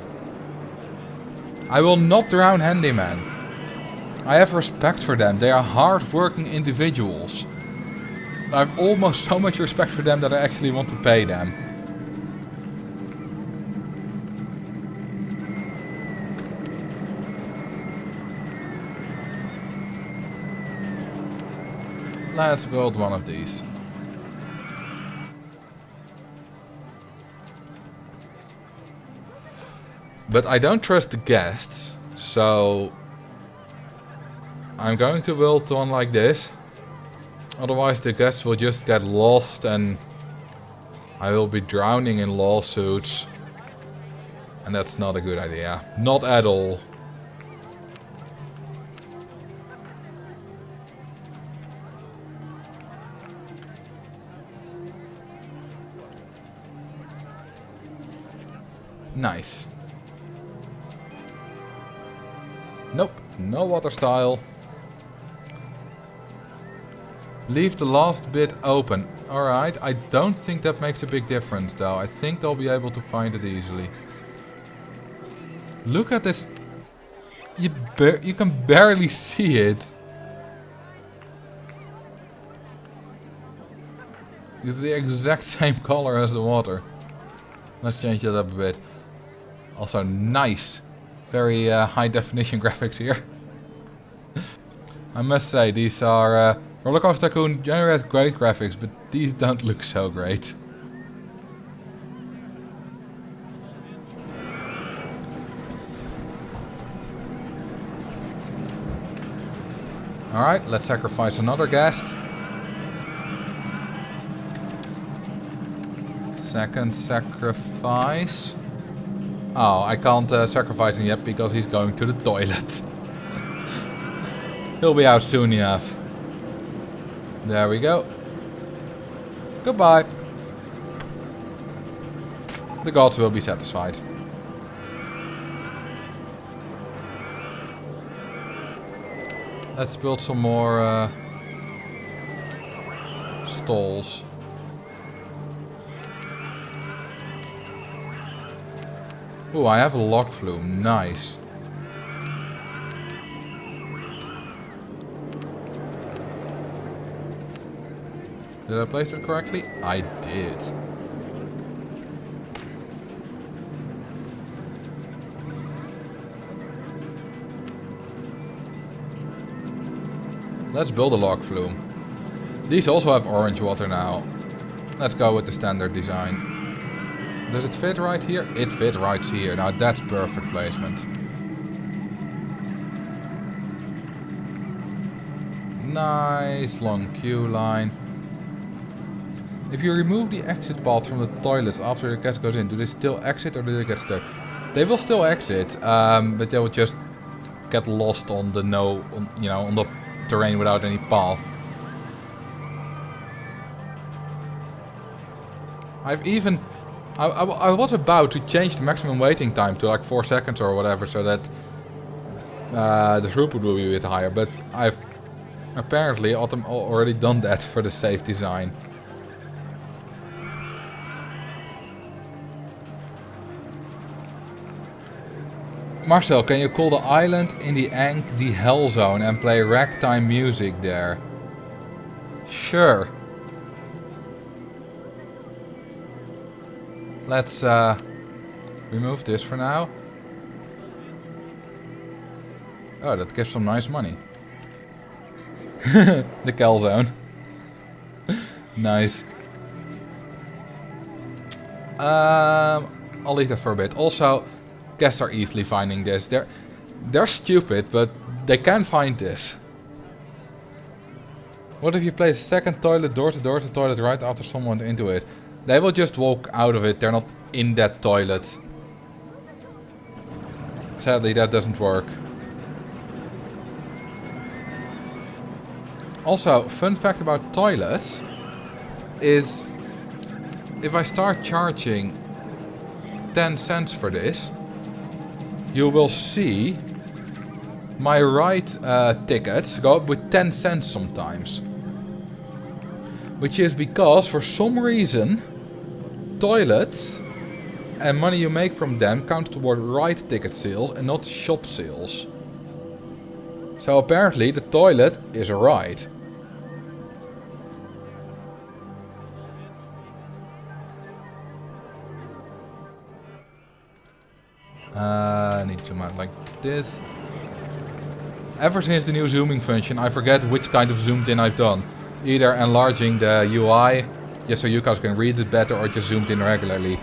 I will not drown handyman. I have respect for them. They are hard-working individuals. I have almost so much respect for them that I actually want to pay them. Let's build one of these. But I don't trust the guests, so I'm going to build one like this. Otherwise the guests will just get lost and I will be drowning in lawsuits. And that's not a good idea. Not at all. Nice. Nope, no water style. Leave the last bit open. Alright, I don't think that makes a big difference though. I think they'll be able to find it easily. Look at this. You can barely see it. It's the exact same color as the water. Let's change that up a bit. Also nice. Very high definition graphics here. I must say, these are... Roller Coaster Tycoon generates great graphics, but these don't look so great. Alright, let's sacrifice another guest. Second sacrifice. Oh, I can't sacrifice him yet because he's going to the toilet. He'll be out soon enough. There we go. Goodbye. The gods will be satisfied. Let's build some more stalls. Ooh, I have a log flume. Nice. Did I place it correctly? I did. Let's build a log flume. These also have orange water now. Let's go with the standard design. Does it fit right here? It fit right here. Now that's perfect placement. Nice long queue line. If you remove the exit path from the toilets after your guest goes in, do they still exit or do they get stuck? They will still exit, but they will just get lost on the on the terrain without any path. I was about to change the maximum waiting time to like 4 seconds or whatever, so that the throughput will be a bit higher. But I've apparently already done that for the safe design. Marcel, can you call the island in the Ankh the Hell Zone and play ragtime music there? Sure. Let's remove this for now. Oh, that gives some nice money. The Kel Zone. Nice. I'll leave that for a bit. Also, guests are easily finding this. They're stupid, but they can find this. What if you place a second toilet door to toilet right after someone into it? They will just walk out of it. They're not in that toilet. Sadly, that doesn't work. Also, fun fact about toilets is if I start charging 10 cents for this, you will see my ride tickets go up with 10 cents sometimes. Which is because, for some reason, toilets and money you make from them count toward ride ticket sales and not shop sales. So apparently the toilet is right. I need to zoom out like this. Ever since the new zooming function, I forget which kind of zoomed in I've done. Either enlarging the UI, just so you guys can read it better, or just zoomed in regularly.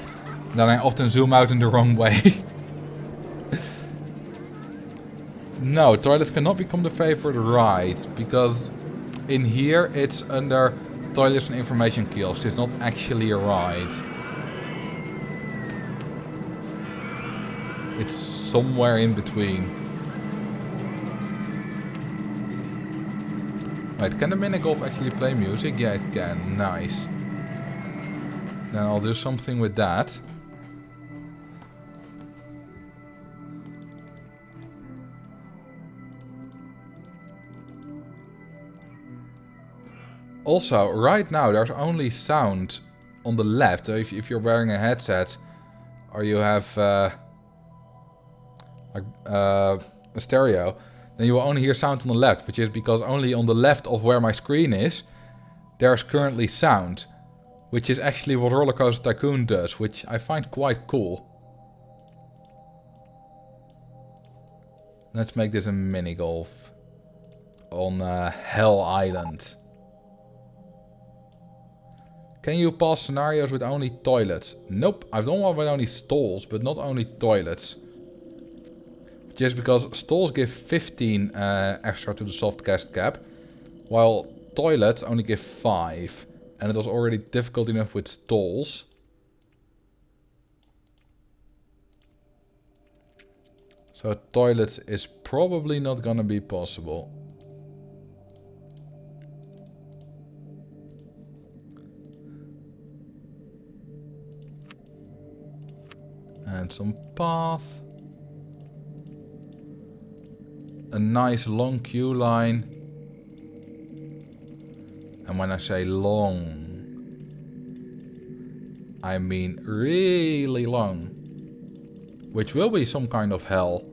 Then I often zoom out in the wrong way. No, toilets cannot become the favorite right, because in here it's under toilets and information kiosks. It's not actually a ride. It's somewhere in between. Wait, can the minigolf actually play music? Yeah, it can. Nice. Then I'll do something with that. Also, right now there's only sound on the left. So if you're wearing a headset or you have a stereo, then you will only hear sound on the left, which is because only on the left of where my screen is, there's currently sound. Which is actually what Roller Coaster Tycoon does, which I find quite cool. Let's make this a mini golf on Hell Island. Can you pass scenarios with only toilets? Nope, I've done one with only stalls, but not only toilets. Just because stalls give 15 extra to the soft cast cap, while toilets only give 5. And it was already difficult enough with stalls. So toilets is probably not gonna be possible. And some path. A nice long queue line. And when I say long, I mean really long. Which will be some kind of hell.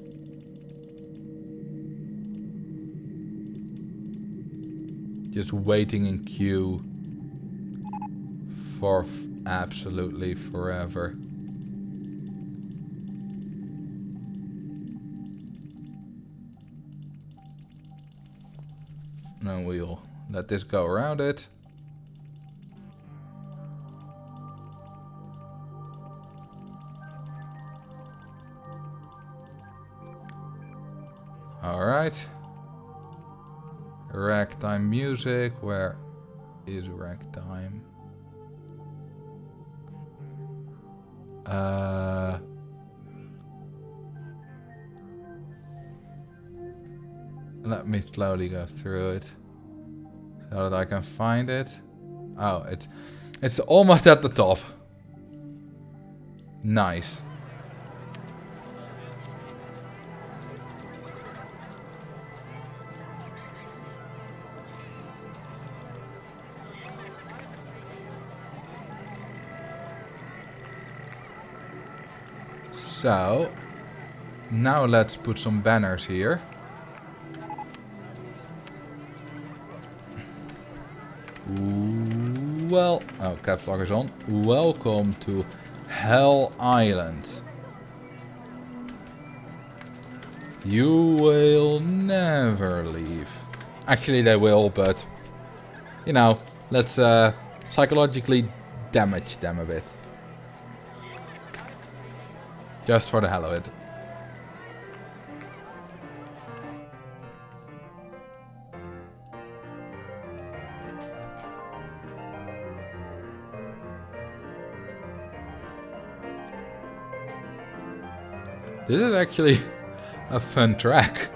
Just waiting in queue for absolutely forever. And we'll let this go around it. Alright. Ragtime music. Where is ragtime? Let me slowly go through it so that I can find it. Oh, it's almost at the top. Nice. So, now let's put some banners here. Well, oh, caps lock is on. Welcome to Hell Island. You will never leave. Actually, they will, but you know, let's psychologically damage them a bit. Just for the hell of it. This is actually a fun track.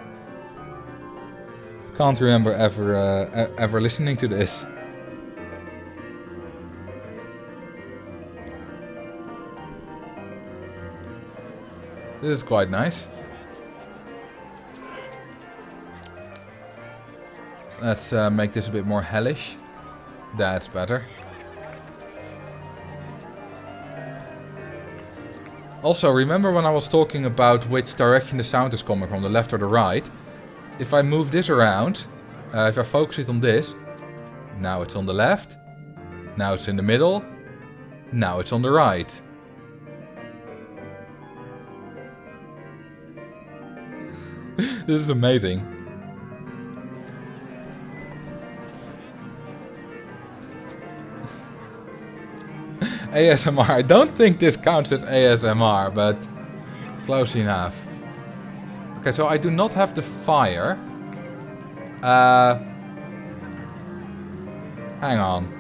Can't remember ever listening to this. This is quite nice. Let's make this a bit more hellish. That's better. Also, remember when I was talking about which direction the sound is coming from, the left or the right? if I move this around, if I focus it on this, now it's on the left, now it's in the middle, now it's on the right. This is amazing. ASMR. I don't think this counts as ASMR, but close enough. Okay, so I do not have the fire. Hang on.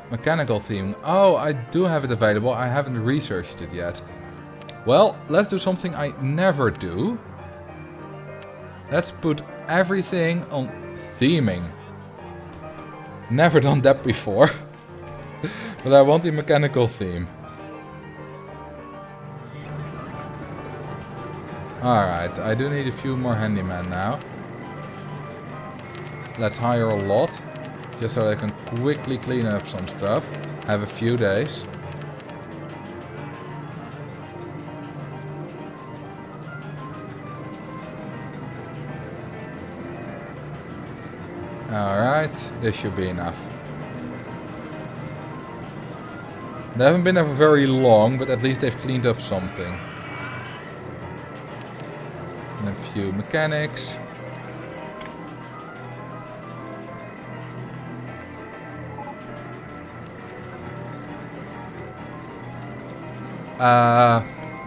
Mechanical theme. Oh, I do have it available. I haven't researched it yet. Well, let's do something I never do. Let's put everything on theming. Never done that before. But I want the mechanical theme. Alright, I do need a few more handymen now. Let's hire a lot. Just so I can quickly clean up some stuff. Have a few days. Alright, this should be enough. They haven't been there for very long, but at least they've cleaned up something. And a few mechanics.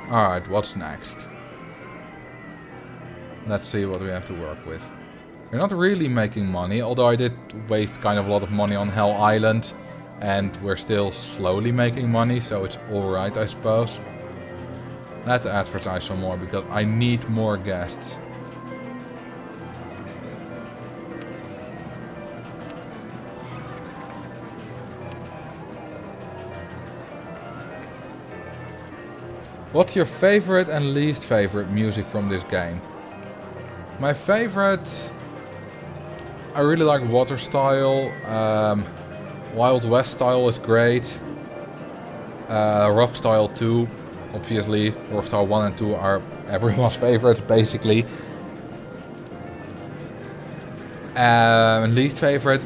Alright, what's next? Let's see what we have to work with. We're not really making money, although I did waste kind of a lot of money on Hell Island. And we're still slowly making money, so it's alright, I suppose. Let's advertise some more, because I need more guests. What's your favorite and least favorite music from this game? My favorite... I really like Water style. Wild West style is great. Rock style 2. Obviously, Rock style 1 and 2 are everyone's favorites, basically. Least favorite?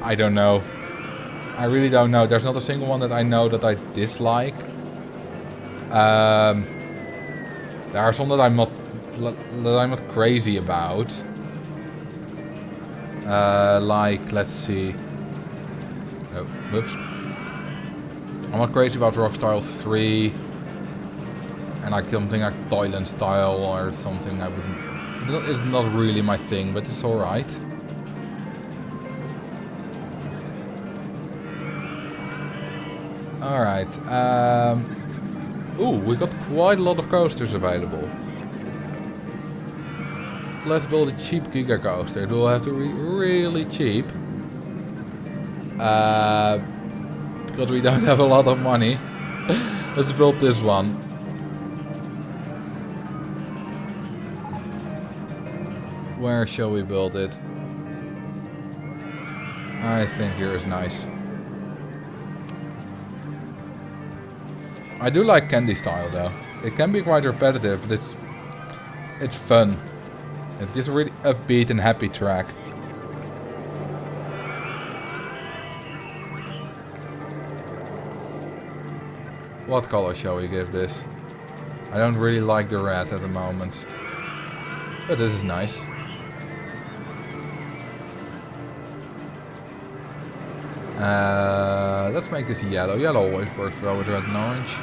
I don't know. I really don't know. There's not a single one that I know that I dislike. There are some that I'm not crazy about. Like, let's see. Oh, whoops. I'm not crazy about Rock Style 3. And like something like Thailand style or something I wouldn't... It's not really my thing, but it's alright. Alright, ooh, we got quite a lot of coasters available. Let's build a cheap Giga coaster. It will have to be really cheap. Because we don't have a lot of money. Let's build this one. Where shall we build it? I think here is nice. I do like Candy style though. It can be quite repetitive, but it's fun. It's just a really upbeat and happy track. What color shall we give this? I don't really like the red at the moment. But this is nice. Let's make this yellow. Yellow always works well with red and orange.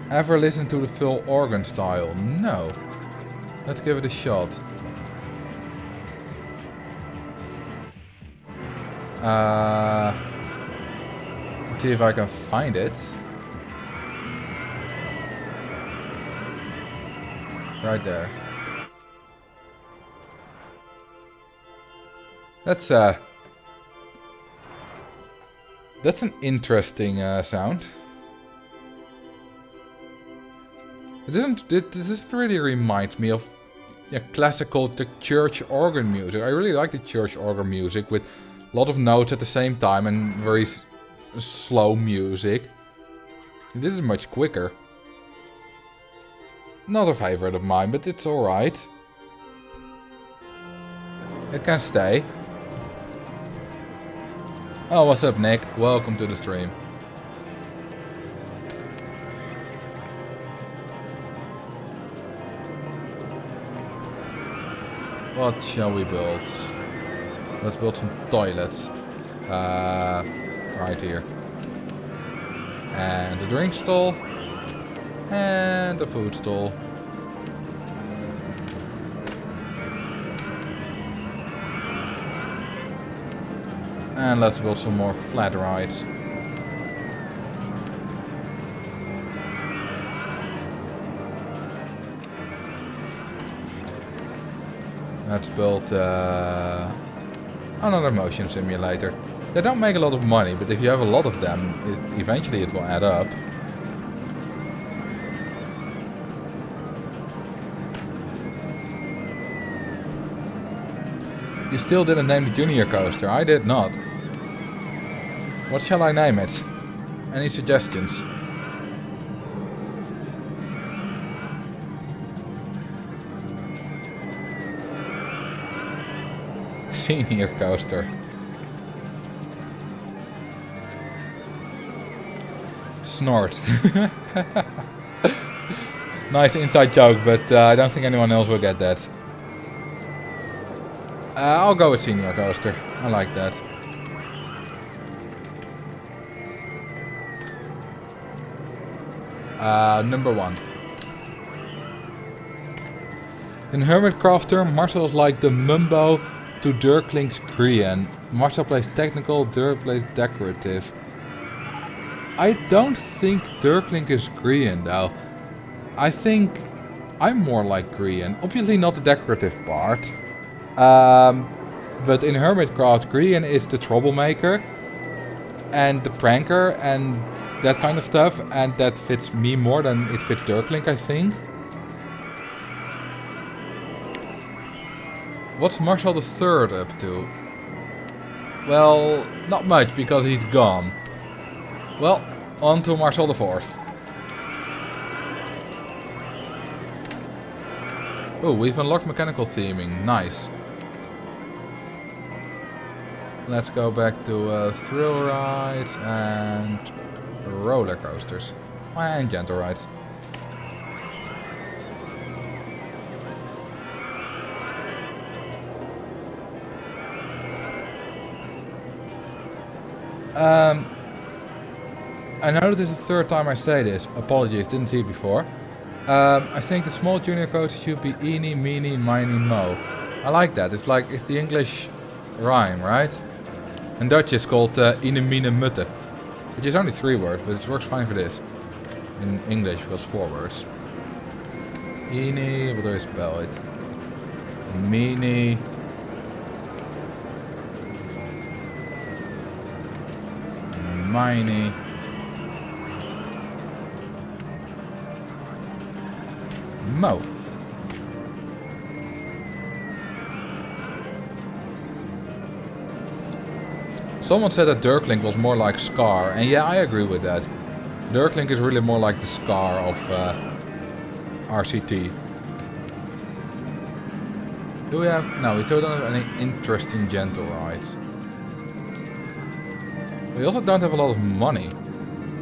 Ever listen to the full organ style? No. Let's give it a shot. Let's see if I can find it. Right there. That's an interesting sound. It doesn't. This doesn't really remind me of classical church organ music. I really like the church organ music with a lot of notes at the same time and very slow music. This is much quicker. Not a favorite of mine, but it's alright. It can stay. Oh, what's up, Nick? Welcome to the stream. What shall we build? Let's build some toilets. Right here. And a drink stall. And a food stall. And let's build some more flat rides. Let's build another motion simulator. They don't make a lot of money, but if you have a lot of them, eventually it will add up. You still didn't name the junior coaster. I did not. What shall I name it? Any suggestions? Senior coaster. Snort. Nice inside joke, but I don't think anyone else will get that. I'll go with senior coaster. I like that. Number 1. In Hermit Crafter, Marcel is like the Mumbo to Dirklink's Grian. Marcel plays technical, Dirk plays decorative. I don't think Dirklink is Grian though. I think I'm more like Grian. Obviously not the decorative part. But in Hermitcraft, Grian is the troublemaker and the pranker and that kind of stuff, and that fits me more than it fits Dirklink, I think. What's Marcel the Third up to? Well, not much because he's gone. Well, on to Marcel the Fourth. Oh, we've unlocked mechanical theming. Nice. Let's go back to thrill rides and roller coasters. And gentle rides. I know this is the third time I say this. Apologies, didn't see it before. I think the small junior coaster should be eeny, meeny, miny, mo. I like that. It's like, it's the English rhyme, right? In Dutch it's called ene, mine, mutte. Which is only 3 words, but it works fine for this. In English it was 4 words. Ene, what do I spell it? Meeny. Miny. Mo. Someone said that Dirklink was more like Scar, and yeah, I agree with that. Dirklink is really more like the Scar of RCT. Do we have... No, we still don't have any interesting gentle rides. We also don't have a lot of money.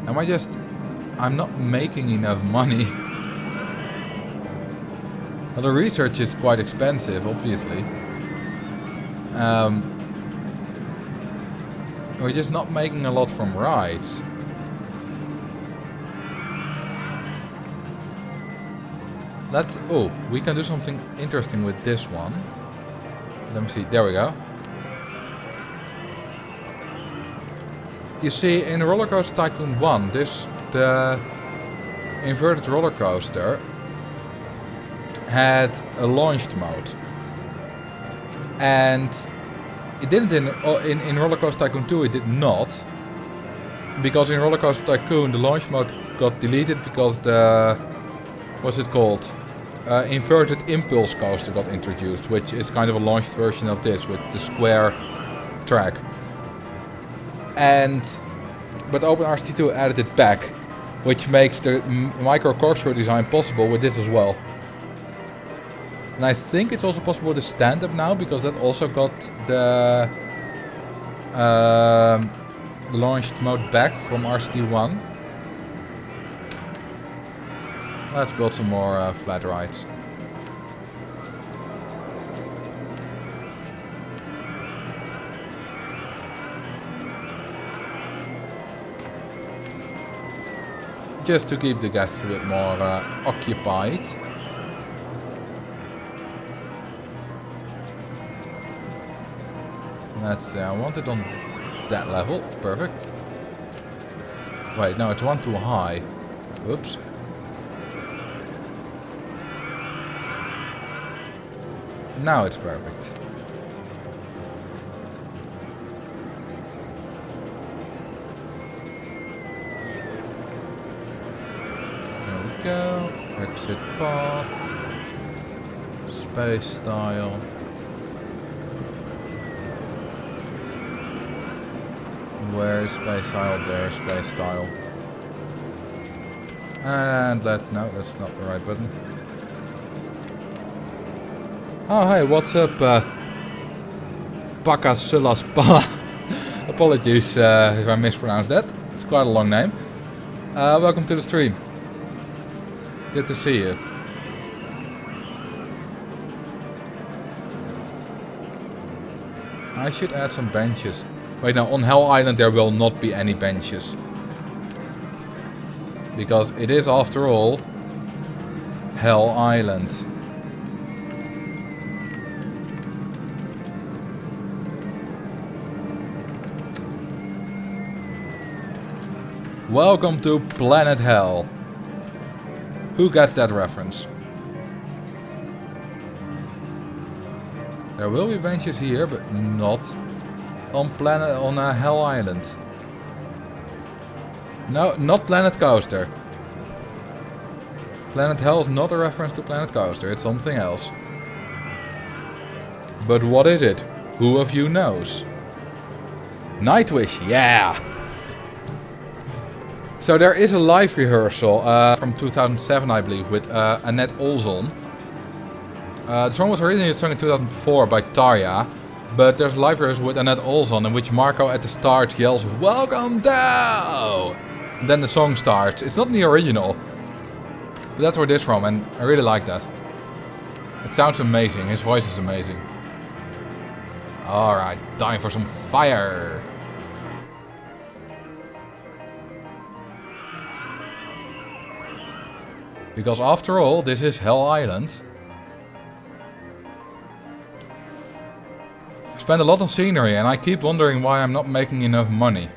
I'm not making enough money. Well, the research is quite expensive, obviously. We're just not making a lot from rides. Oh, we can do something interesting with this one. Let me see, there we go. You see, in Roller Coaster Tycoon 1, the inverted roller coaster had a launched mode. And it didn't in Roller Coaster Tycoon 2, it did not. Because in Roller Coaster Tycoon, the launch mode got deleted because the... what's it called? Inverted impulse coaster got introduced, which is kind of a launched version of this with the square track. But OpenRCT2 added it back. which makes the micro corkscrew design possible with this as well. And I think it's also possible with the stand-up now, because that also got the launched mode back from RCT1. Let's build some more flat rides. Just to keep the guests a bit more occupied. That's I want it on that level. Perfect. Wait, no, it's one too high. Oops. Now it's perfect. There we go. Exit path. Space style. Where is space style? There, space style. And let's no, that's not the right button. Oh hey, what's up, Pakasulas Pala? Apologies if I mispronounced that. It's quite a long name. Welcome to the stream. Good to see you. I should add some benches. Wait, no, on Hell Island there will not be any benches. Because it is, after all, Hell Island. Welcome to Planet Hell. Who gets that reference? There will be benches here, but not on Hell Island. No, not Planet Coaster. Planet Hell is not a reference to Planet Coaster, it's something else. But what is it? Who of you knows? Nightwish, yeah! So there is a live rehearsal from 2007, I believe, with Annette Olson. The song was originally sung in 2004 by Tarja. But there's a live rehearsal with Annette Olson in which Marco at the start yells, "Welcome down!" And then the song starts. It's not in the original. But that's where this is from, and I really like that. It sounds amazing. His voice is amazing. Alright, time for some fire. Because after all, this is Hell Island. Spend a lot on scenery, and I keep wondering why I'm not making enough money.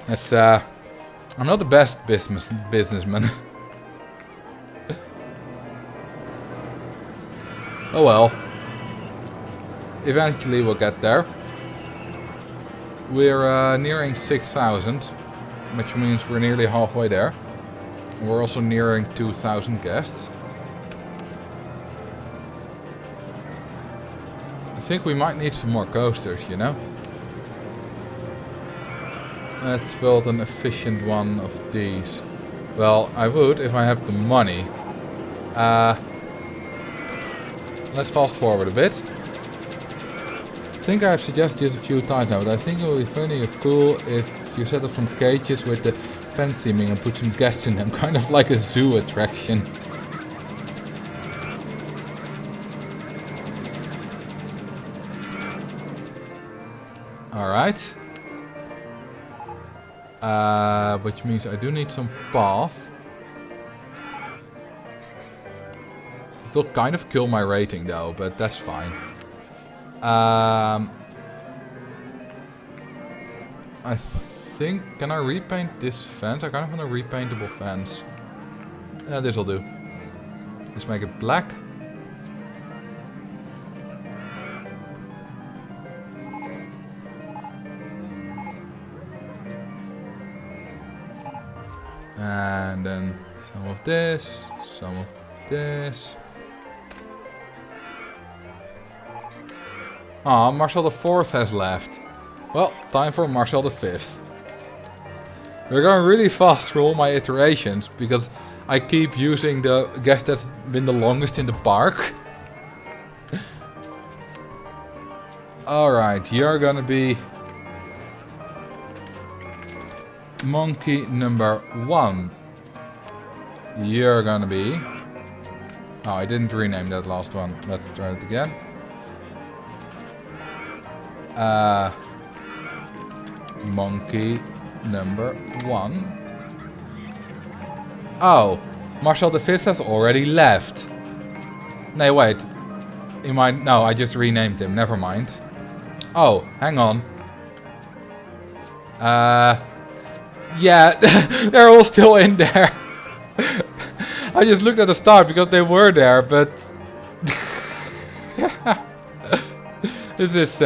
It's I'm not the best businessman. Oh well. Eventually we'll get there. We're nearing 6,000, which means we're nearly halfway there. We're also nearing 2,000 guests. I think we might need some more coasters, you know? Let's build an efficient one of these. Well, I would if I have the money. Let's fast forward a bit. I think I've suggested this a few times now, but I think it would be funny or cool if you set up some cages with the fan theming and put some guests in them, kind of like a zoo attraction. Alright. Which means I do need some path. It will kind of kill my rating though, but that's fine. I think, can I repaint this fence? I kind of want a repaintable fence. Yeah, this'll do. Let's make it black. And then some of this, some of this. Ah, Marcel the 4th has left. Well, time for Marcel the 5th. We're going really fast through all my iterations because I keep using the guest that's been the longest in the park. Alright, you're gonna be monkey number 1. You're gonna be... Oh, I didn't rename that last one. Let's try it again. Monkey number 1. Oh, Marcel the 5th has already left. No, wait. You might... No, I just renamed him. Never mind. Oh, hang on. Yeah, they're all still in there. I just looked at the start because they were there, but... This is...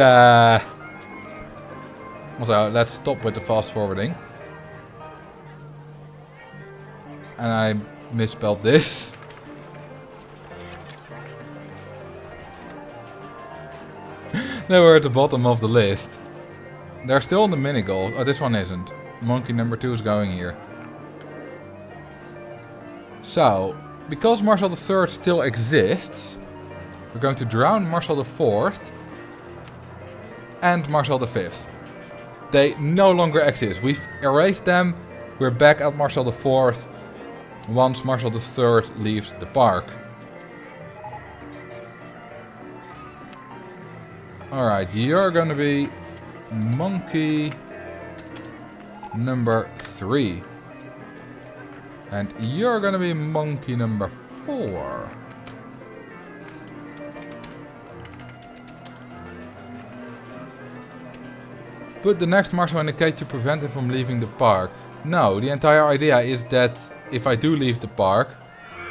Also, let's stop with the fast forwarding. And I misspelled this. They were at the bottom of the list. They're still on the mini goal. Oh, this one isn't. Monkey number 2 is going here. So, because Marcel the 3rd still exists, we're going to drown Marcel the 4th and Marcel the 5th. They no longer exist. We've erased them. We're back at Marcel the 4th once Marcel the 3rd leaves the park. Alright, you're gonna be monkey number 3. And you're gonna be monkey number 4. Put the next Marcel in a cage to prevent him from leaving the park. No, the entire idea is that if I do leave the park,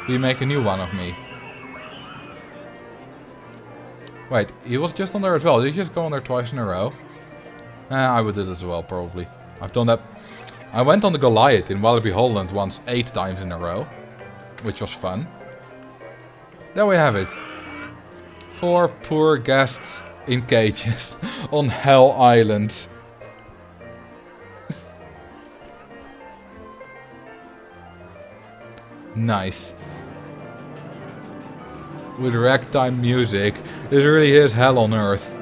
we make a new one of me. Wait, he was just on there as well. Did he just go on there twice in a row? I would do it as well, probably. I've done that. I went on the Goliath in Wallaby Holland once 8 times in a row, which was fun. There we have it. 4 poor guests in cages on Hell Island. Nice. With ragtime music, this really is hell on earth.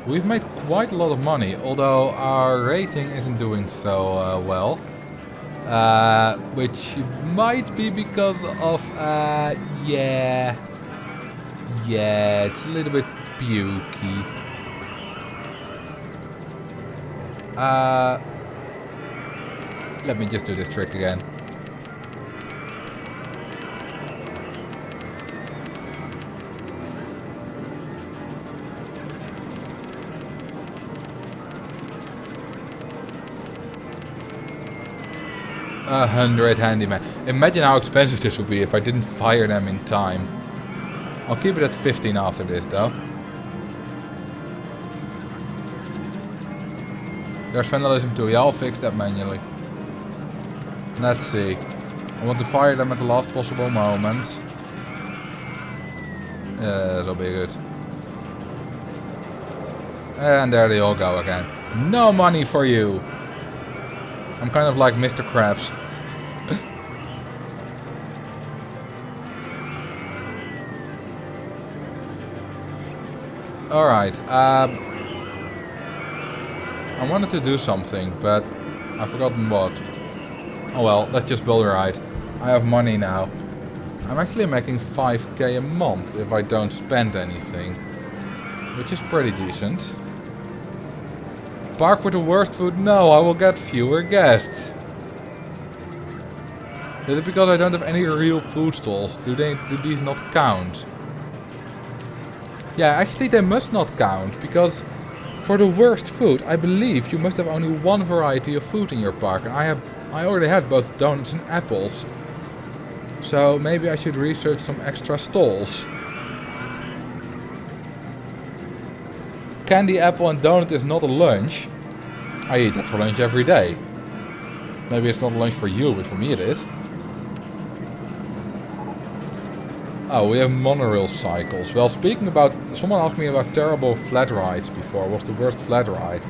We've made quite a lot of money, although our rating isn't doing so well. Which might be because of, yeah, it's a little bit pukey. Let me just do this trick again. $100 handyman. Imagine how expensive this would be if I didn't fire them in time. I'll keep it at 15 after this though. There's vandalism too. Yeah, I'll fix that manually. Let's see. I want to fire them at the last possible moment. That'll be good. And there they all go again. No money for you! I'm kind of like Mr. Krabs. Alright, I wanted to do something, but I've forgotten what. Oh well, let's just build a ride. I have money now. I'm actually making 5k a month if I don't spend anything. Which is pretty decent. Park with the worst food? No, I will get fewer guests. Is it because I don't have any real food stalls? Do these not count? Yeah, actually they must not count, because for the worst food, I believe you must have only one variety of food in your park. And I already had both donuts and apples. So maybe I should research some extra stalls. Candy, apple and donut is not a lunch. I eat that for lunch every day. Maybe it's not lunch for you, but for me it is. Oh, we have monorail cycles. Well, speaking about... Someone asked me about terrible flat rides before. What's the worst flat ride?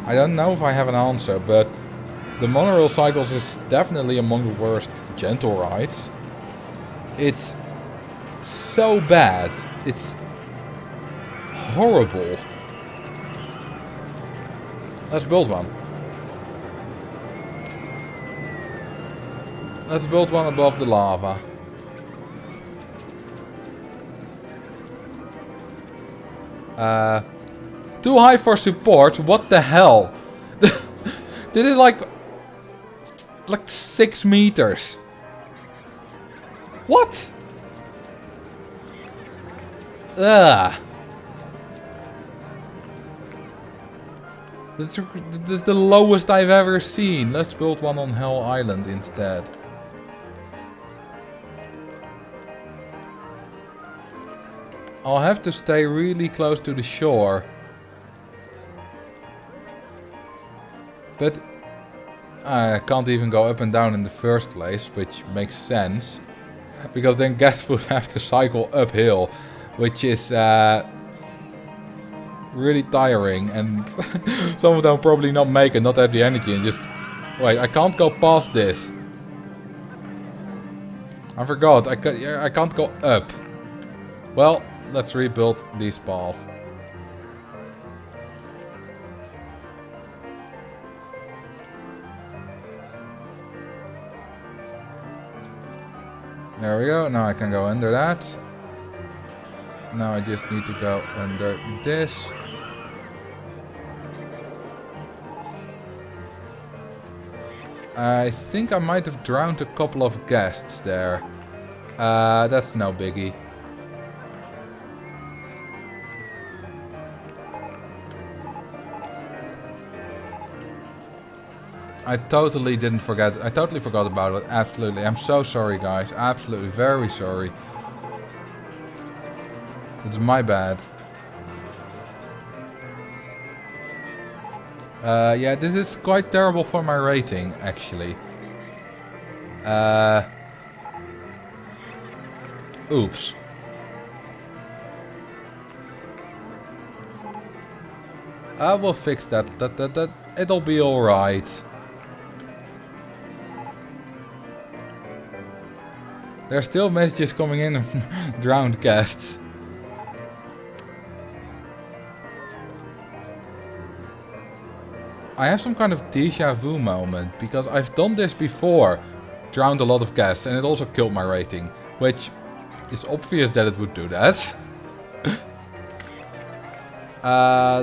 I don't know if I have an answer, but... The monorail cycles is definitely among the worst gentle rides. It's... so bad. It's... horrible. Let's build one. Let's build one above the lava. Too high for support? What the hell? This is like 6 meters. What? Ugh. That's the lowest I've ever seen. Let's build one on Hell Island instead. I'll have to stay really close to the shore. But I can't even go up and down in the first place, which makes sense. Because then guests would have to cycle uphill, which is really tiring. And some of them probably not make it, not have the energy and just... Wait, I can't go past this. I forgot, I can't go up. Well... Let's rebuild these paths. There we go. Now I can go under that. Now I just need to go under this. I think I might have drowned a couple of guests there. That's no biggie. I totally didn't forget. I totally forgot about it. Absolutely. I'm so sorry, guys. Absolutely. Very sorry. It's my bad. Yeah, this is quite terrible for my rating, actually. Oops. I will fix that. It'll be alright. There's still messages coming in from drowned guests. I have some kind of deja vu moment, because I've done this before. Drowned a lot of guests, and it also killed my rating. Which is obvious that it would do that.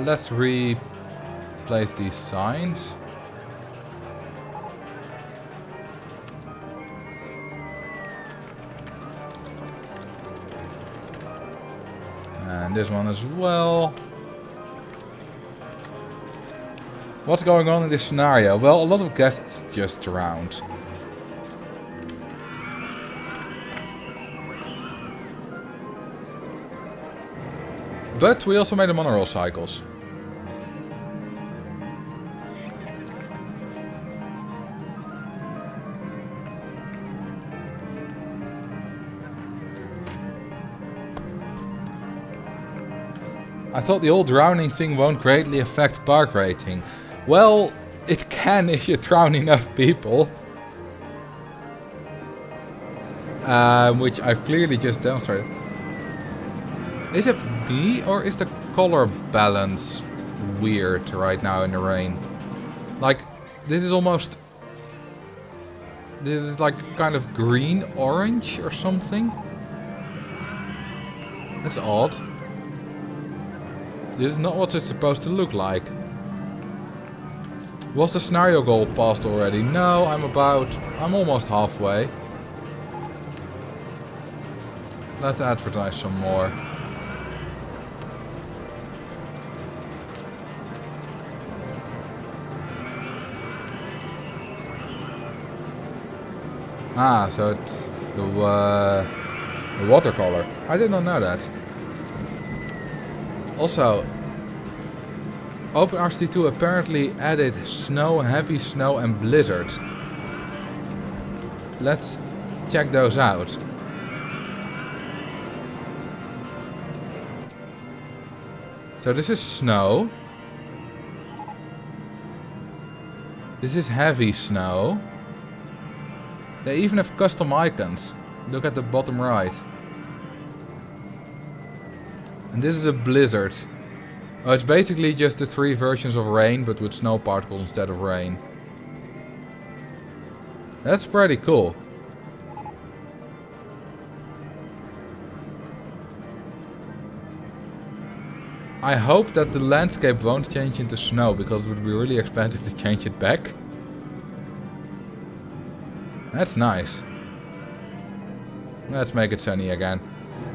Let's replace these signs. And this one as well. What's going on in this scenario? Well, a lot of guests just drowned. But we also made the monorail cycles. I thought the old drowning thing won't greatly affect park rating. Well, it can if you drown enough people. Which I've clearly just demonstrated. Is it me or is the color balance weird right now in the rain? Like, this is almost... This is like kind of green-orange or something. That's odd. This is not what it's supposed to look like. Was the scenario goal passed already? No, I'm almost halfway. Let's advertise some more. Ah, so it's the watercolor. I did not know that. Also, OpenRCT2 apparently added snow, heavy snow and blizzards. Let's check those out. So this is snow. This is heavy snow. They even have custom icons. Look at the bottom right. And this is a blizzard. Oh, it's basically just the 3 versions of rain, but with snow particles instead of rain. That's pretty cool. I hope that the landscape won't change into snow, because it would be really expensive to change it back. That's nice. Let's make it sunny again.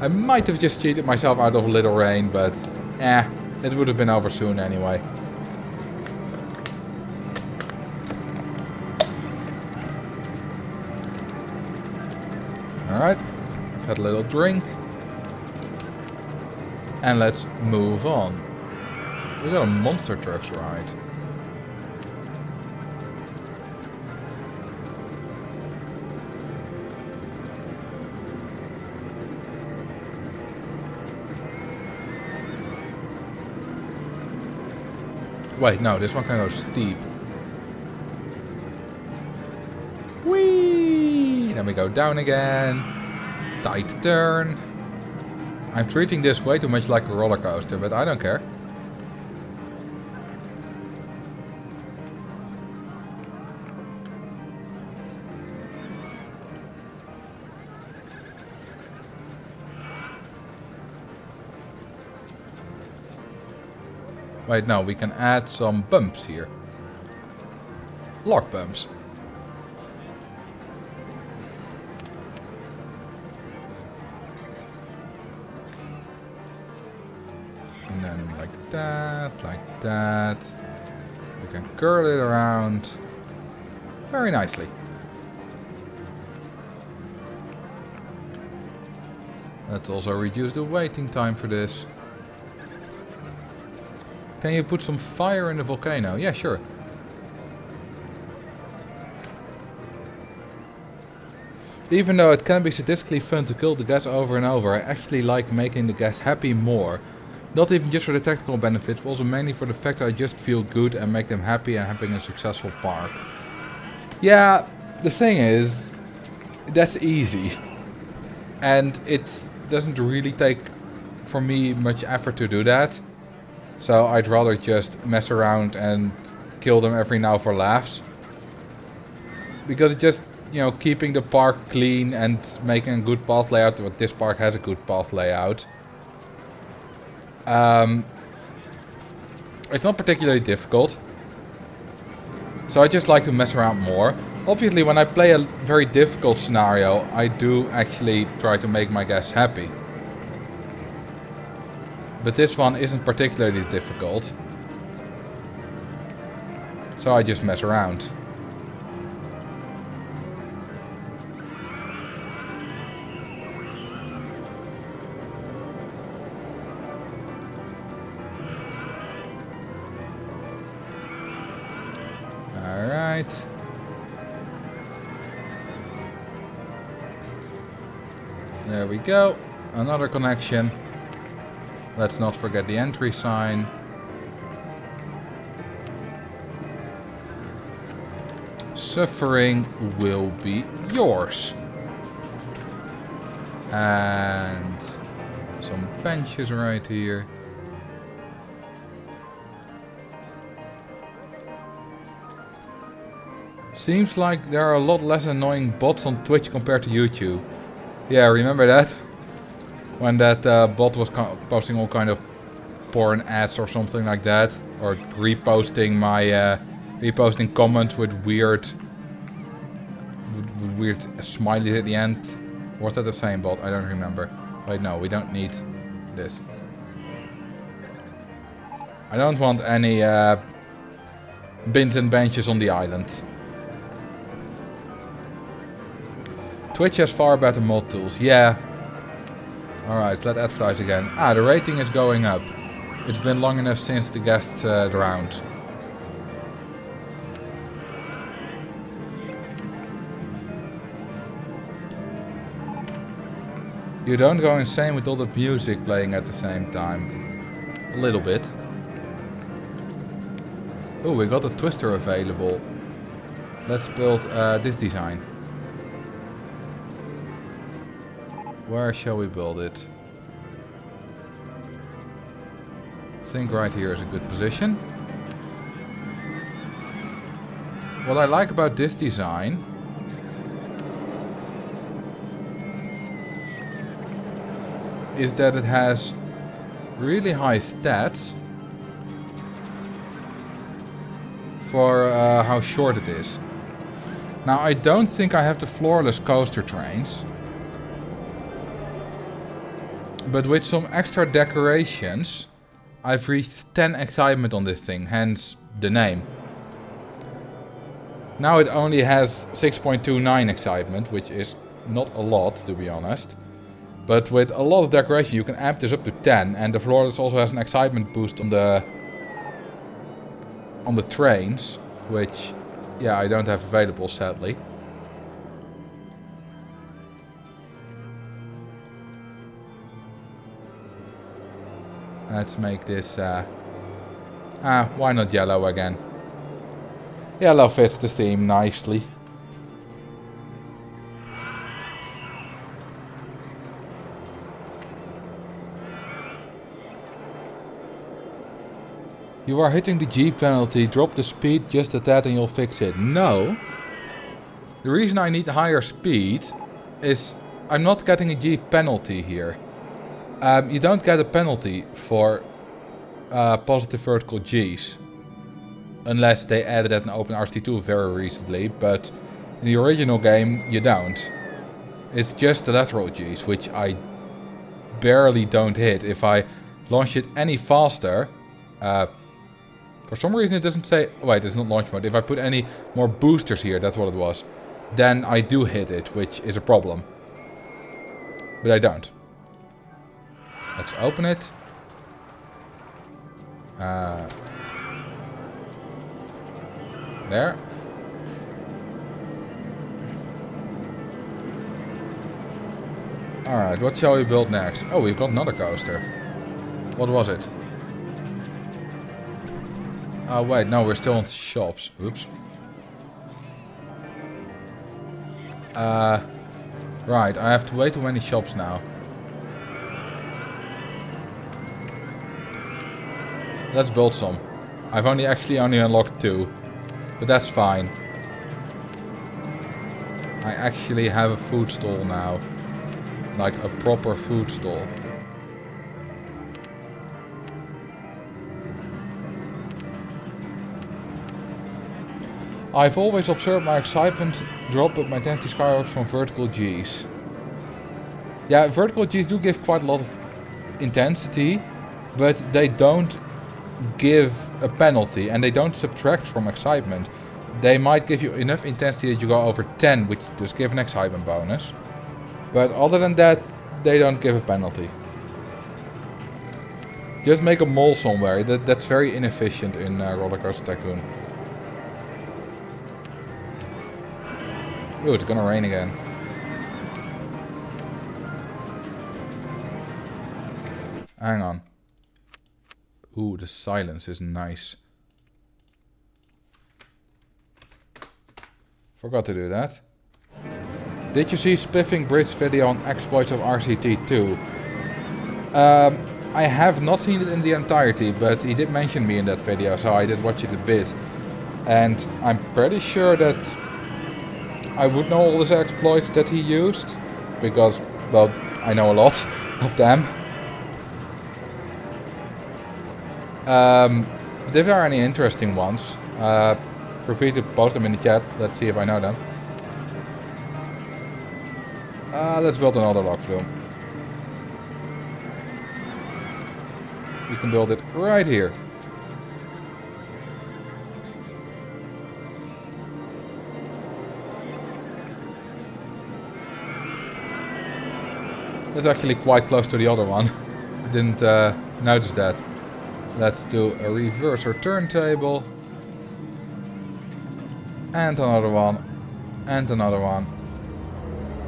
I might have just cheated myself out of a little rain, but it would have been over soon anyway. Alright, I've had a little drink. And let's move on. We got a monster trucks ride. Wait, no, this one can go steep. Whee! Then we go down again. Tight turn. I'm treating this way too much like a roller coaster, but I don't care. Wait, no, we can add some bumps here. Lock bumps. And then like that, like that. We can curl it around very nicely. Let's also reduce the waiting time for this. Can you put some fire in the volcano? Yeah, sure. Even though it can be statistically fun to kill the gas over and over, I actually like making the gas happy more. Not even just for the technical benefits, but also mainly for the fact that I just feel good and make them happy and having a successful park. Yeah, the thing is, that's easy. And it doesn't really take, for me, much effort to do that. So I'd rather just mess around and kill them every now for laughs. Because it's just, you know, keeping the park clean and making a good path layout. But this park has a good path layout. It's not particularly difficult. So I just like to mess around more. Obviously, when I play a very difficult scenario, I do actually try to make my guests happy. But this one isn't particularly difficult. So I just mess around. Alright. There we go. Another connection. Let's not forget the entry sign. Suffering will be yours. And some benches right here. Seems like there are a lot less annoying bots on Twitch compared to YouTube. Yeah, remember that? When that bot was posting all kind of porn ads or something like that, or reposting my reposting comments with weird smileys at the end. Or was that the same bot? I don't remember. Wait, no, we don't need this. I don't want any bins and benches on the island. Twitch has far better mod tools. Yeah. Alright, let's advertise again. Ah, the rating is going up. It's been long enough since the guests drowned. You don't go insane with all the music playing at the same time. A little bit. Oh, we got a twister available. Let's build this design. Where shall we build it? I think right here is a good position. What I like about this design is that it has really high stats for how short it is. Now I don't think I have the floorless coaster trains, but with some extra decorations I've reached 10 excitement on this thing, hence the name. Now it only has 6.29 excitement, which is not a lot to be honest. But with a lot of decoration you can amp this up to 10, and the floorless also has an excitement boost on the trains, which yeah, I don't have available sadly. Let's make this why not yellow again? Yellow fits the theme nicely. You are hitting the G penalty, drop the speed just a tad and you'll fix it. No. The reason I need higher speed is I'm not getting a G penalty here. You don't get a penalty for positive vertical Gs. Unless they added that in OpenRT2 very recently, but in the original game you don't. It's just the lateral Gs, which I barely don't hit. If I launch it any faster, for some reason it doesn't say... Wait, it's not launch mode. If I put any more boosters here, that's what it was, then I do hit it, which is a problem. But I don't. Let's open it. There. Alright, what shall we build next? Oh, we've got another coaster. What was it? Oh wait, no, we're still on shops. Oops. Right, I have to way too many shops now. Let's build some. I've only unlocked 2. But that's fine. I actually have a food stall now. Like a proper food stall. I've always observed my excitement drop but my intensity skyrockets from vertical Gs. Yeah, vertical Gs do give quite a lot of intensity, but they don't give a penalty and they don't subtract from excitement. They might give you enough intensity that you go over 10, which does give an excitement bonus. But other than that, they don't give a penalty. Just make a mole somewhere. That's very inefficient in Roller Coaster Tycoon. Ooh, it's gonna rain again. Hang on. Ooh, the silence is nice. Forgot to do that. Did you see Spiffing Brid's video on exploits of RCT2? I have not seen it in the entirety, but he did mention me in that video, so I did watch it a bit. And I'm pretty sure that I would know all his exploits that he used, because, well, I know a lot of them. But if there are any interesting ones, feel free to post them in the chat. Let's see if I know them. Let's build another log flume. You can build it right here. That's actually quite close to the other one. I didn't notice that. Let's do a reverser turntable. And another one. And another one.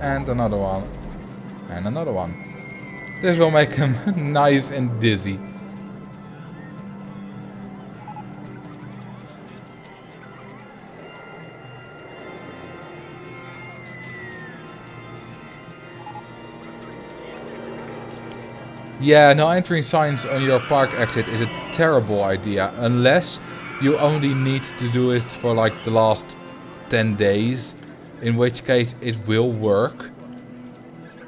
And another one. And another one. This will make him nice and dizzy. Yeah, no entering signs on your park exit is a terrible idea. Unless you only need to do it for like the last 10 days. In which case it will work.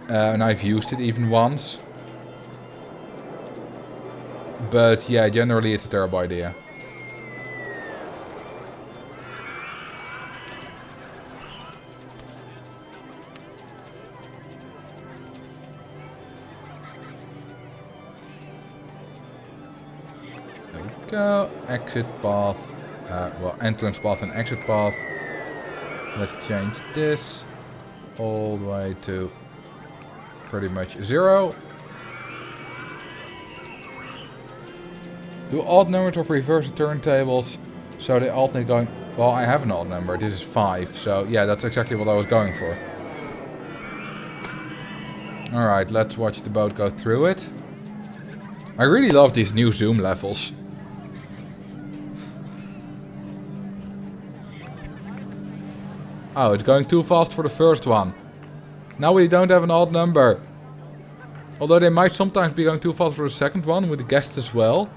And I've used it even once. But yeah, generally it's a terrible idea. There we go. Exit path. Well, entrance path and exit path. Let's change this all the way to pretty much 0. Do odd numbers of reverse turntables so they alternate going... Well, I have an odd number. This is 5. So yeah, that's exactly what I was going for. Alright, let's watch the boat go through it. I really love these new zoom levels. Oh, it's going too fast for the first one. Now we don't have an odd number. Although they might sometimes be going too fast for the second one with the guests as well.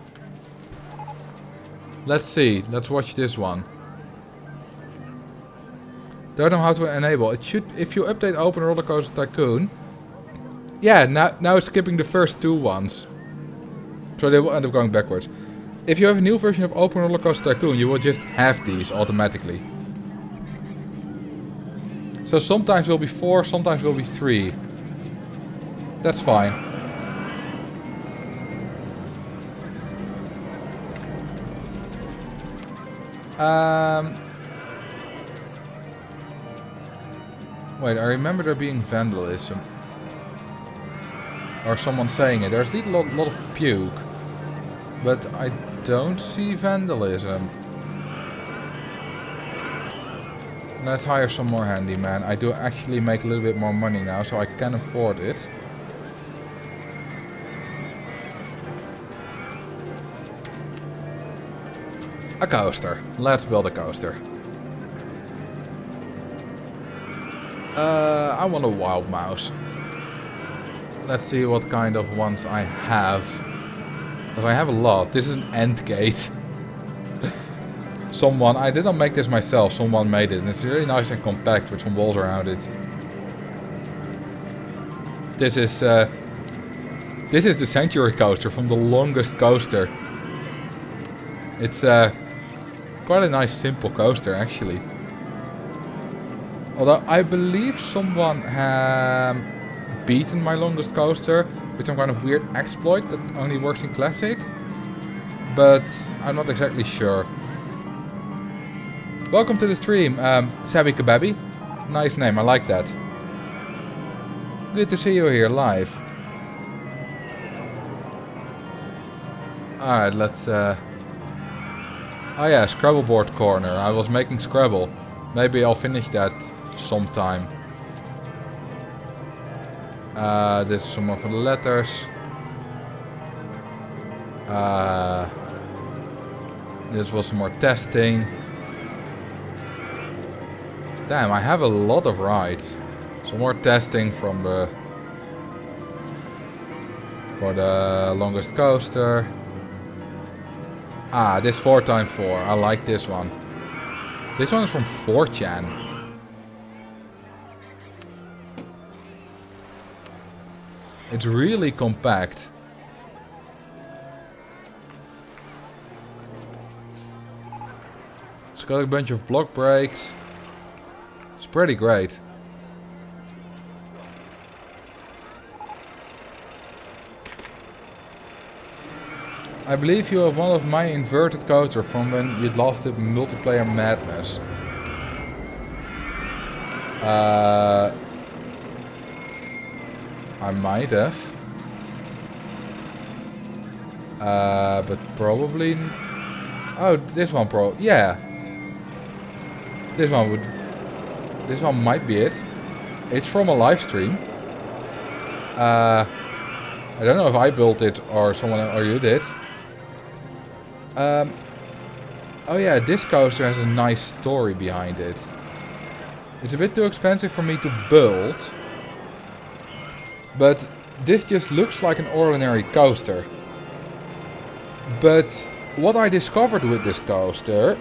Let's see. Let's watch this one. Don't know how to enable. It should, if you update Open Roller Coaster Tycoon. Yeah, now it's skipping the first 2 ones. So they will end up going backwards. If you have a new version of Open Roller Coaster Tycoon, you will just have these automatically. So sometimes it will be 4, sometimes it will be 3. That's fine. Wait, I remember there being vandalism. Or someone saying it. There's a lot of puke. But I don't see vandalism. Let's hire some more handyman. I do actually make a little bit more money now, so I can afford it. A coaster. Let's build a coaster. I want a wild mouse. Let's see what kind of ones I have. Because I have a lot. This is an end gate. I did not make this myself, someone made it. And it's really nice and compact with some walls around it. This is the Century Coaster from the longest coaster. It's quite a nice simple coaster actually. Although I believe someone beaten my longest coaster with some kind of weird exploit that only works in Classic. But I'm not exactly sure. Welcome to the stream, Sabi Kababi. Nice name, I like that. Good to see you here live. Alright, let's... Oh yeah, Scrabble board corner. I was making Scrabble. Maybe I'll finish that sometime. This is some more for the letters. This was some more testing. Damn, I have a lot of rides. Some more testing from for the longest coaster. Ah, this 4x4. I like this one. This one is from 4chan. It's really compact. It's got a bunch of block brakes. It's pretty great. I believe you have one of my inverted coaster from when you lost the multiplayer madness. I might have. But probably... Oh, this one yeah. This one might be it. It's from a live stream. I don't know if I built it or someone or you did. Oh yeah, this coaster has a nice story behind it. It's a bit too expensive for me to build. But this just looks like an ordinary coaster. But what I discovered with this coaster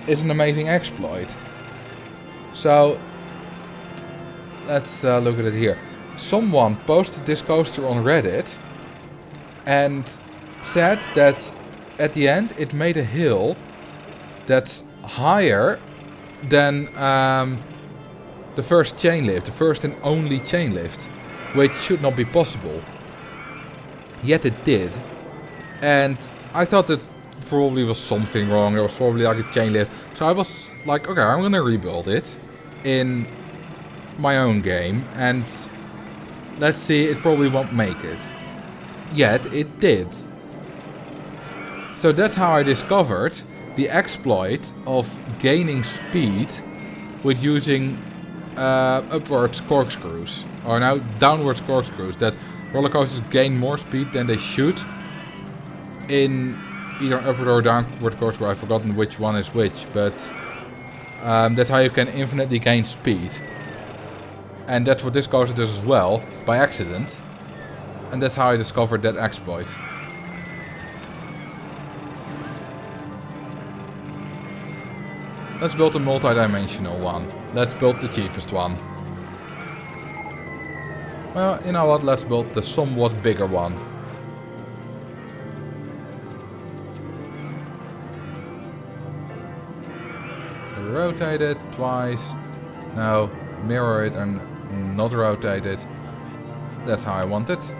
is an amazing exploit. So let's look at it here. Someone posted this coaster on Reddit and said that at the end it made a hill that's higher than the first chain lift, the first and only chain lift, which should not be possible. Yet it did. And I thought that probably was something wrong. There was probably like a chain lift. So I was like, okay, I'm gonna rebuild it in my own game. And let's see, it probably won't make it. Yet it did. So that's how I discovered the exploit of gaining speed with using upwards corkscrews. Or now downwards corkscrews. That roller coasters gain more speed than they should in either an upward or downward corkscrew. I've forgotten which one is which, but that's how you can infinitely gain speed. And that's what this coaster does as well, by accident. And that's how I discovered that exploit. Let's build a multi-dimensional one. Let's build the cheapest one. Well, you know what, let's build the somewhat bigger one. Rotate it twice. No, mirror it and not rotate it. That's how I want it.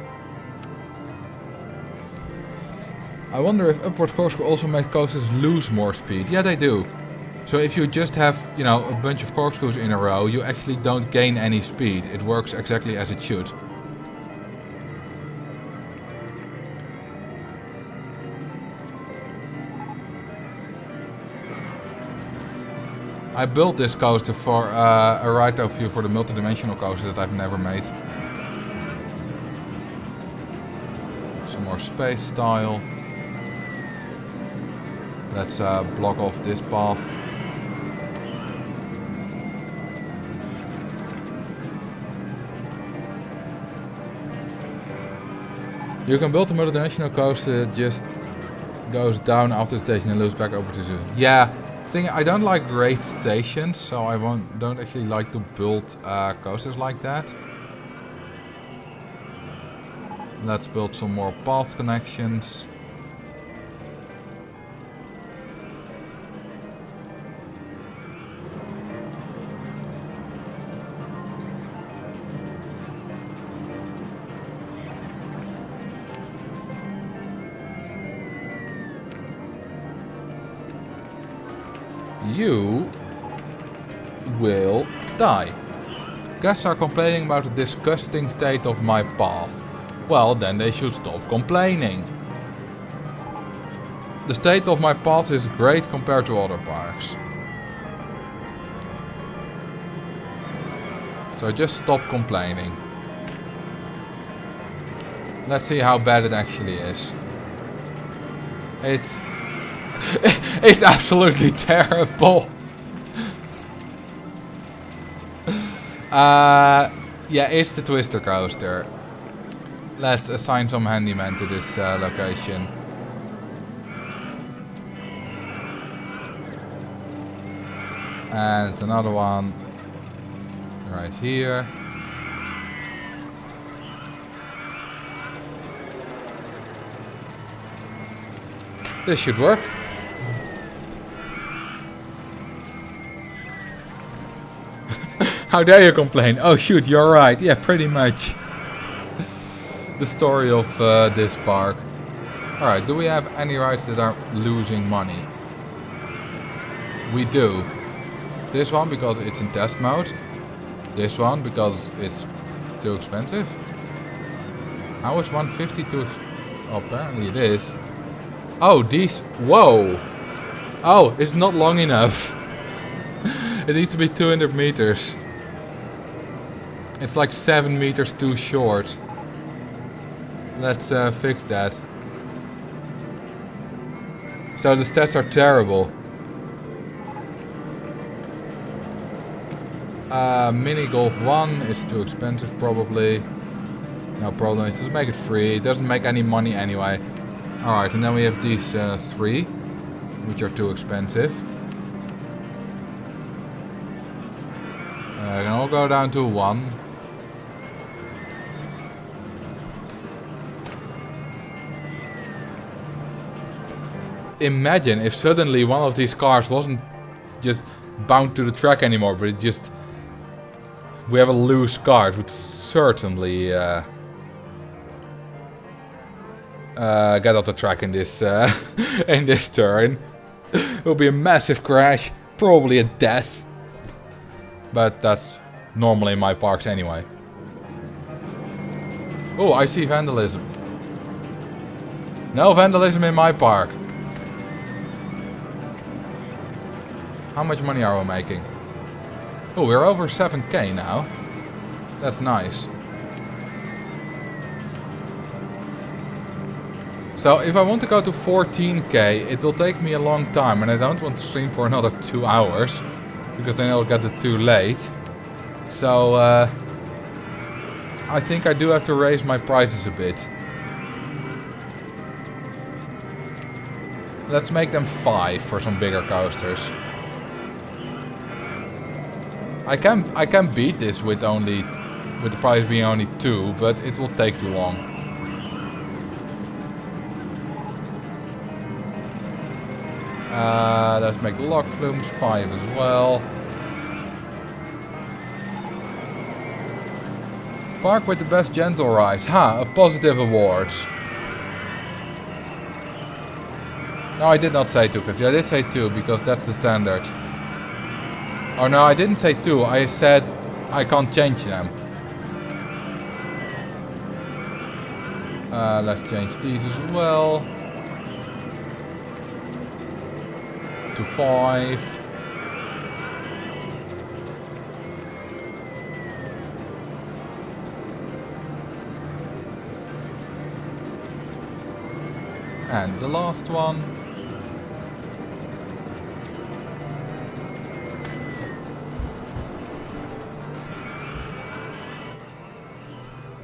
I wonder if upward corkscrew also make coasters lose more speed. Yeah, they do. So if you just have, you know, a bunch of corkscrews in a row, you actually don't gain any speed. It works exactly as it should. I built this coaster for a ride-out view for the multi-dimensional coaster that I've never made. Some more space style. Let's block off this path. You can build a multi-dimensional coaster that just goes down after the station and loops back over to zero. Yeah. Thing, I don't like raised stations, so I don't actually like to build coasters like that. Let's build some more path connections. You will die. Guests are complaining about the disgusting state of my path. Well, then they should stop complaining. The state of my path is great compared to other parks. So just stop complaining. Let's see how bad it actually is. It's absolutely terrible. Yeah, it's the Twister coaster. Let's assign some handyman to this location. And another one right here. This should work. How dare you complain? Oh shoot, you're right. Yeah, pretty much. The story of this park. Alright, do we have any rides that are losing money? We do. This one because it's in test mode. This one because it's too expensive. How is 150 too... Oh, apparently it is. Oh, these... Whoa! Oh, it's not long enough. It needs to be 200 meters. It's like 7 meters too short. Let's fix that. So the stats are terrible. Mini Golf 1 is too expensive probably. No problem, just make it free. It doesn't make any money anyway. Alright, and then we have these 3, which are too expensive. Can all go down to 1. Imagine if suddenly one of these cars wasn't just bound to the track anymore, but it just... We have a loose car. It would certainly get off the track in this in this turn. It will be a massive crash, probably a death. But that's normally in my parks anyway. Oh, I see vandalism. No vandalism in my park. How much money are we making? Oh, we're over 7k now. That's nice. So if I want to go to 14k, it will take me a long time, and I don't want to stream for another 2 hours, because then I'll get it too late. So I think I do have to raise my prices a bit. Let's make them 5 for some bigger coasters. I can beat this with the price being only 2, but it will take too long. Let's make the lock flumes 5 as well. Park with the best gentle rides. A positive awards. No, I did not say 250. I did say 2 because that's the standard. Oh no, I didn't say 2. I said I can't change them. Let's change these as well. To 5. And the last one.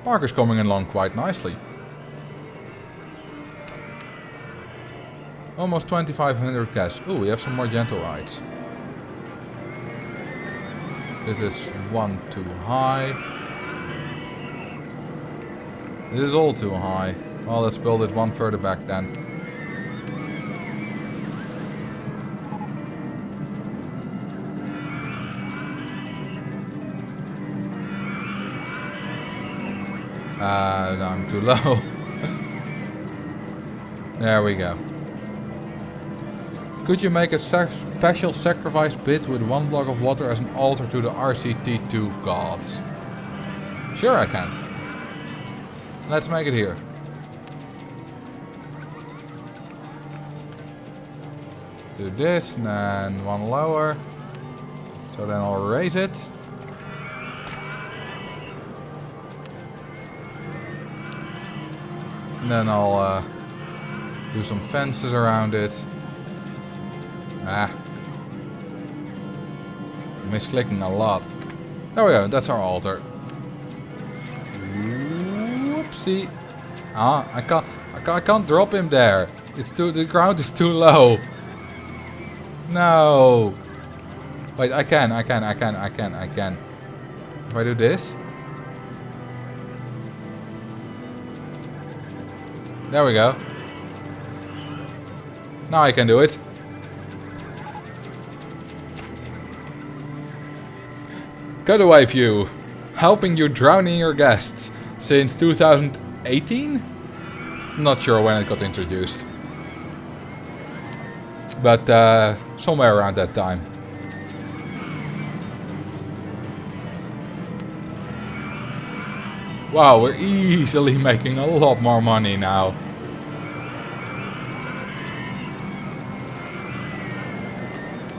Park is coming along quite nicely. Almost 2500 cash. Ooh, we have some more gentle rides. This is 1 too high. This is all too high. Well, let's build it 1 further back then. No, I'm too low. There we go. Could you make a special sacrifice pit with 1 block of water as an altar to the RCT2 gods? Sure I can. Let's make it here. Do this and then 1 lower. So then I'll raise it. And then I'll do some fences around it. Misclicking a lot. There we go, that's our altar. Whoopsie. I can't drop him there. The ground is too low. No. Wait, I can. If I do this. There we go. Now I can do it. Cutaway view. Helping you drowning your guests. Since 2018? Not sure when it got introduced. But somewhere around that time. Wow, we're easily making a lot more money now.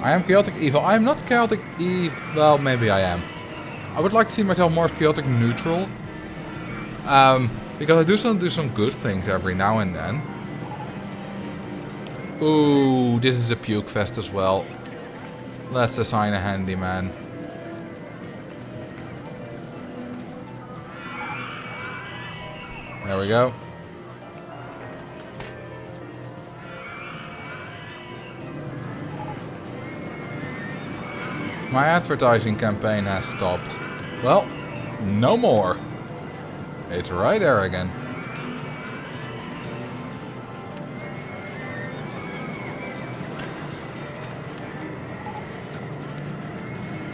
I am chaotic evil. I am not chaotic evil. Well, maybe I am. I would like to see myself more chaotic neutral. Because I do some good things every now and then. Ooh, this is a puke fest as well. Let's assign a handyman. There we go. My advertising campaign has stopped. Well, no more. It's right there again.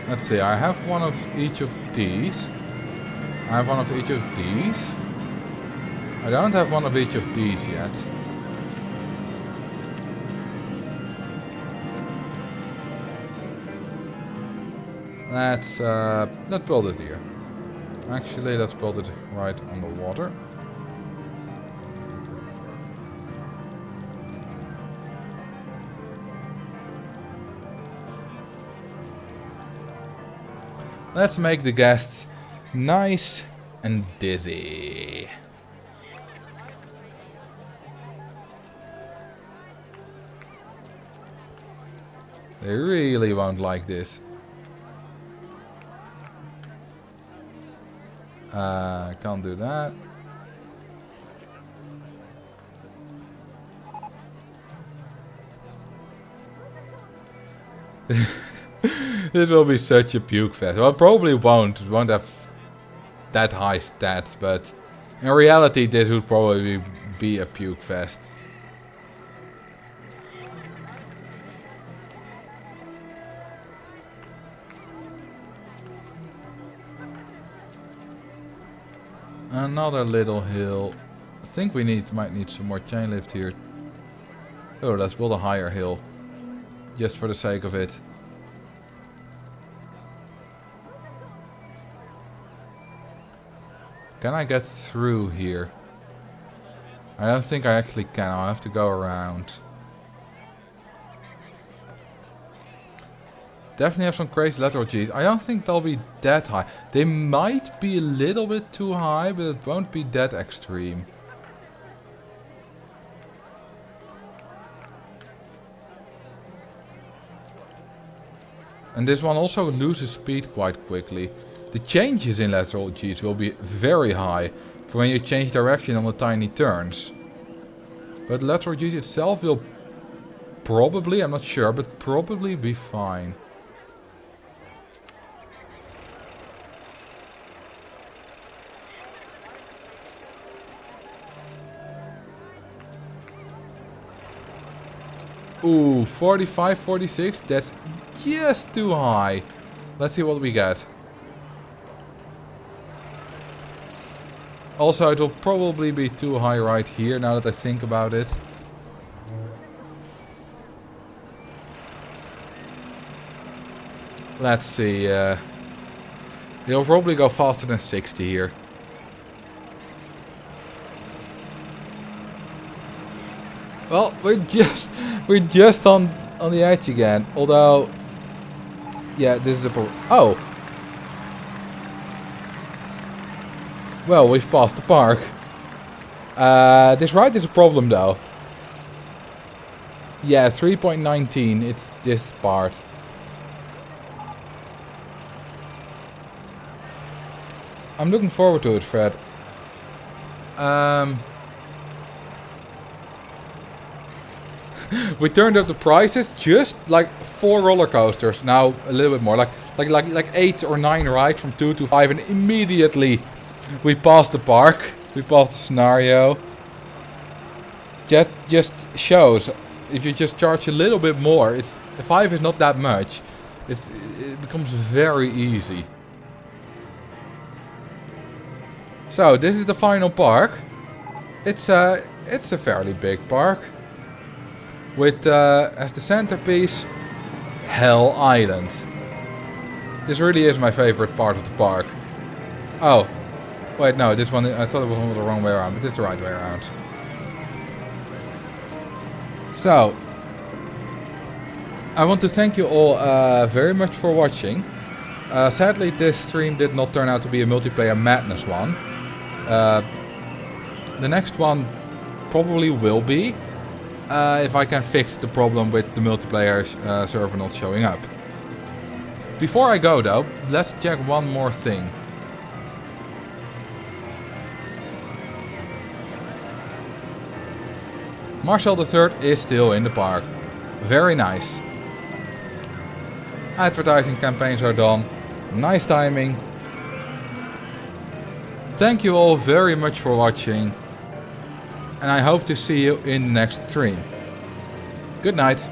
Let's see, I have one of each of these. I have one of each of these. I don't have one of each of these yet. Let's build it here. Actually, let's build it right on the water. Let's make the guests nice and dizzy. They really won't like this. Can't do that. This will be such a puke fest. Well, it probably won't. It won't have that high stats, but in reality this would probably be a puke fest. Another little hill. I think we might need some more chain lift here. Oh, let's build a higher hill. Just for the sake of it. Can I get through here? I don't think I actually can. I'll have to go around. Definitely have some crazy lateral Gs. I don't think they'll be that high. They might be a little bit too high, but it won't be that extreme. And this one also loses speed quite quickly. The changes in lateral Gs will be very high for when you change direction on the tiny turns. But lateral Gs itself will probably, I'm not sure, but probably be fine. Ooh, 45, 46, that's just too high. Let's see what we get. Also, it will probably be too high right here, now that I think about it. Let's see, it'll probably go faster than 60 here. Well, we're just on the edge again. Although, yeah, this is a problem. Oh, well, we've passed the park. This ride is a problem, though. Yeah, 3.19. It's this part. I'm looking forward to it, Fred. We turned up the prices, just like 4 roller coasters. Now a little bit more, like 8 or 9 rides from 2 to 5, and immediately we passed the park. We passed the scenario. That just shows if you just charge a little bit more, 5 is not that much. It becomes very easy. So this is the final park. It's a fairly big park. With as the centerpiece, Hell Island. This really is my favorite part of the park. Oh, wait, no, this one, I thought it was the wrong way around, but this is the right way around. So, I want to thank you all very much for watching. Sadly, this stream did not turn out to be a multiplayer madness one. The next one probably will be. If I can fix the problem with the multiplayer server not showing up. Before I go though, let's check one more thing. Marcel III is still in the park. Very nice. Advertising campaigns are done. Nice timing. Thank you all very much for watching. And I hope to see you in the next stream. Good night.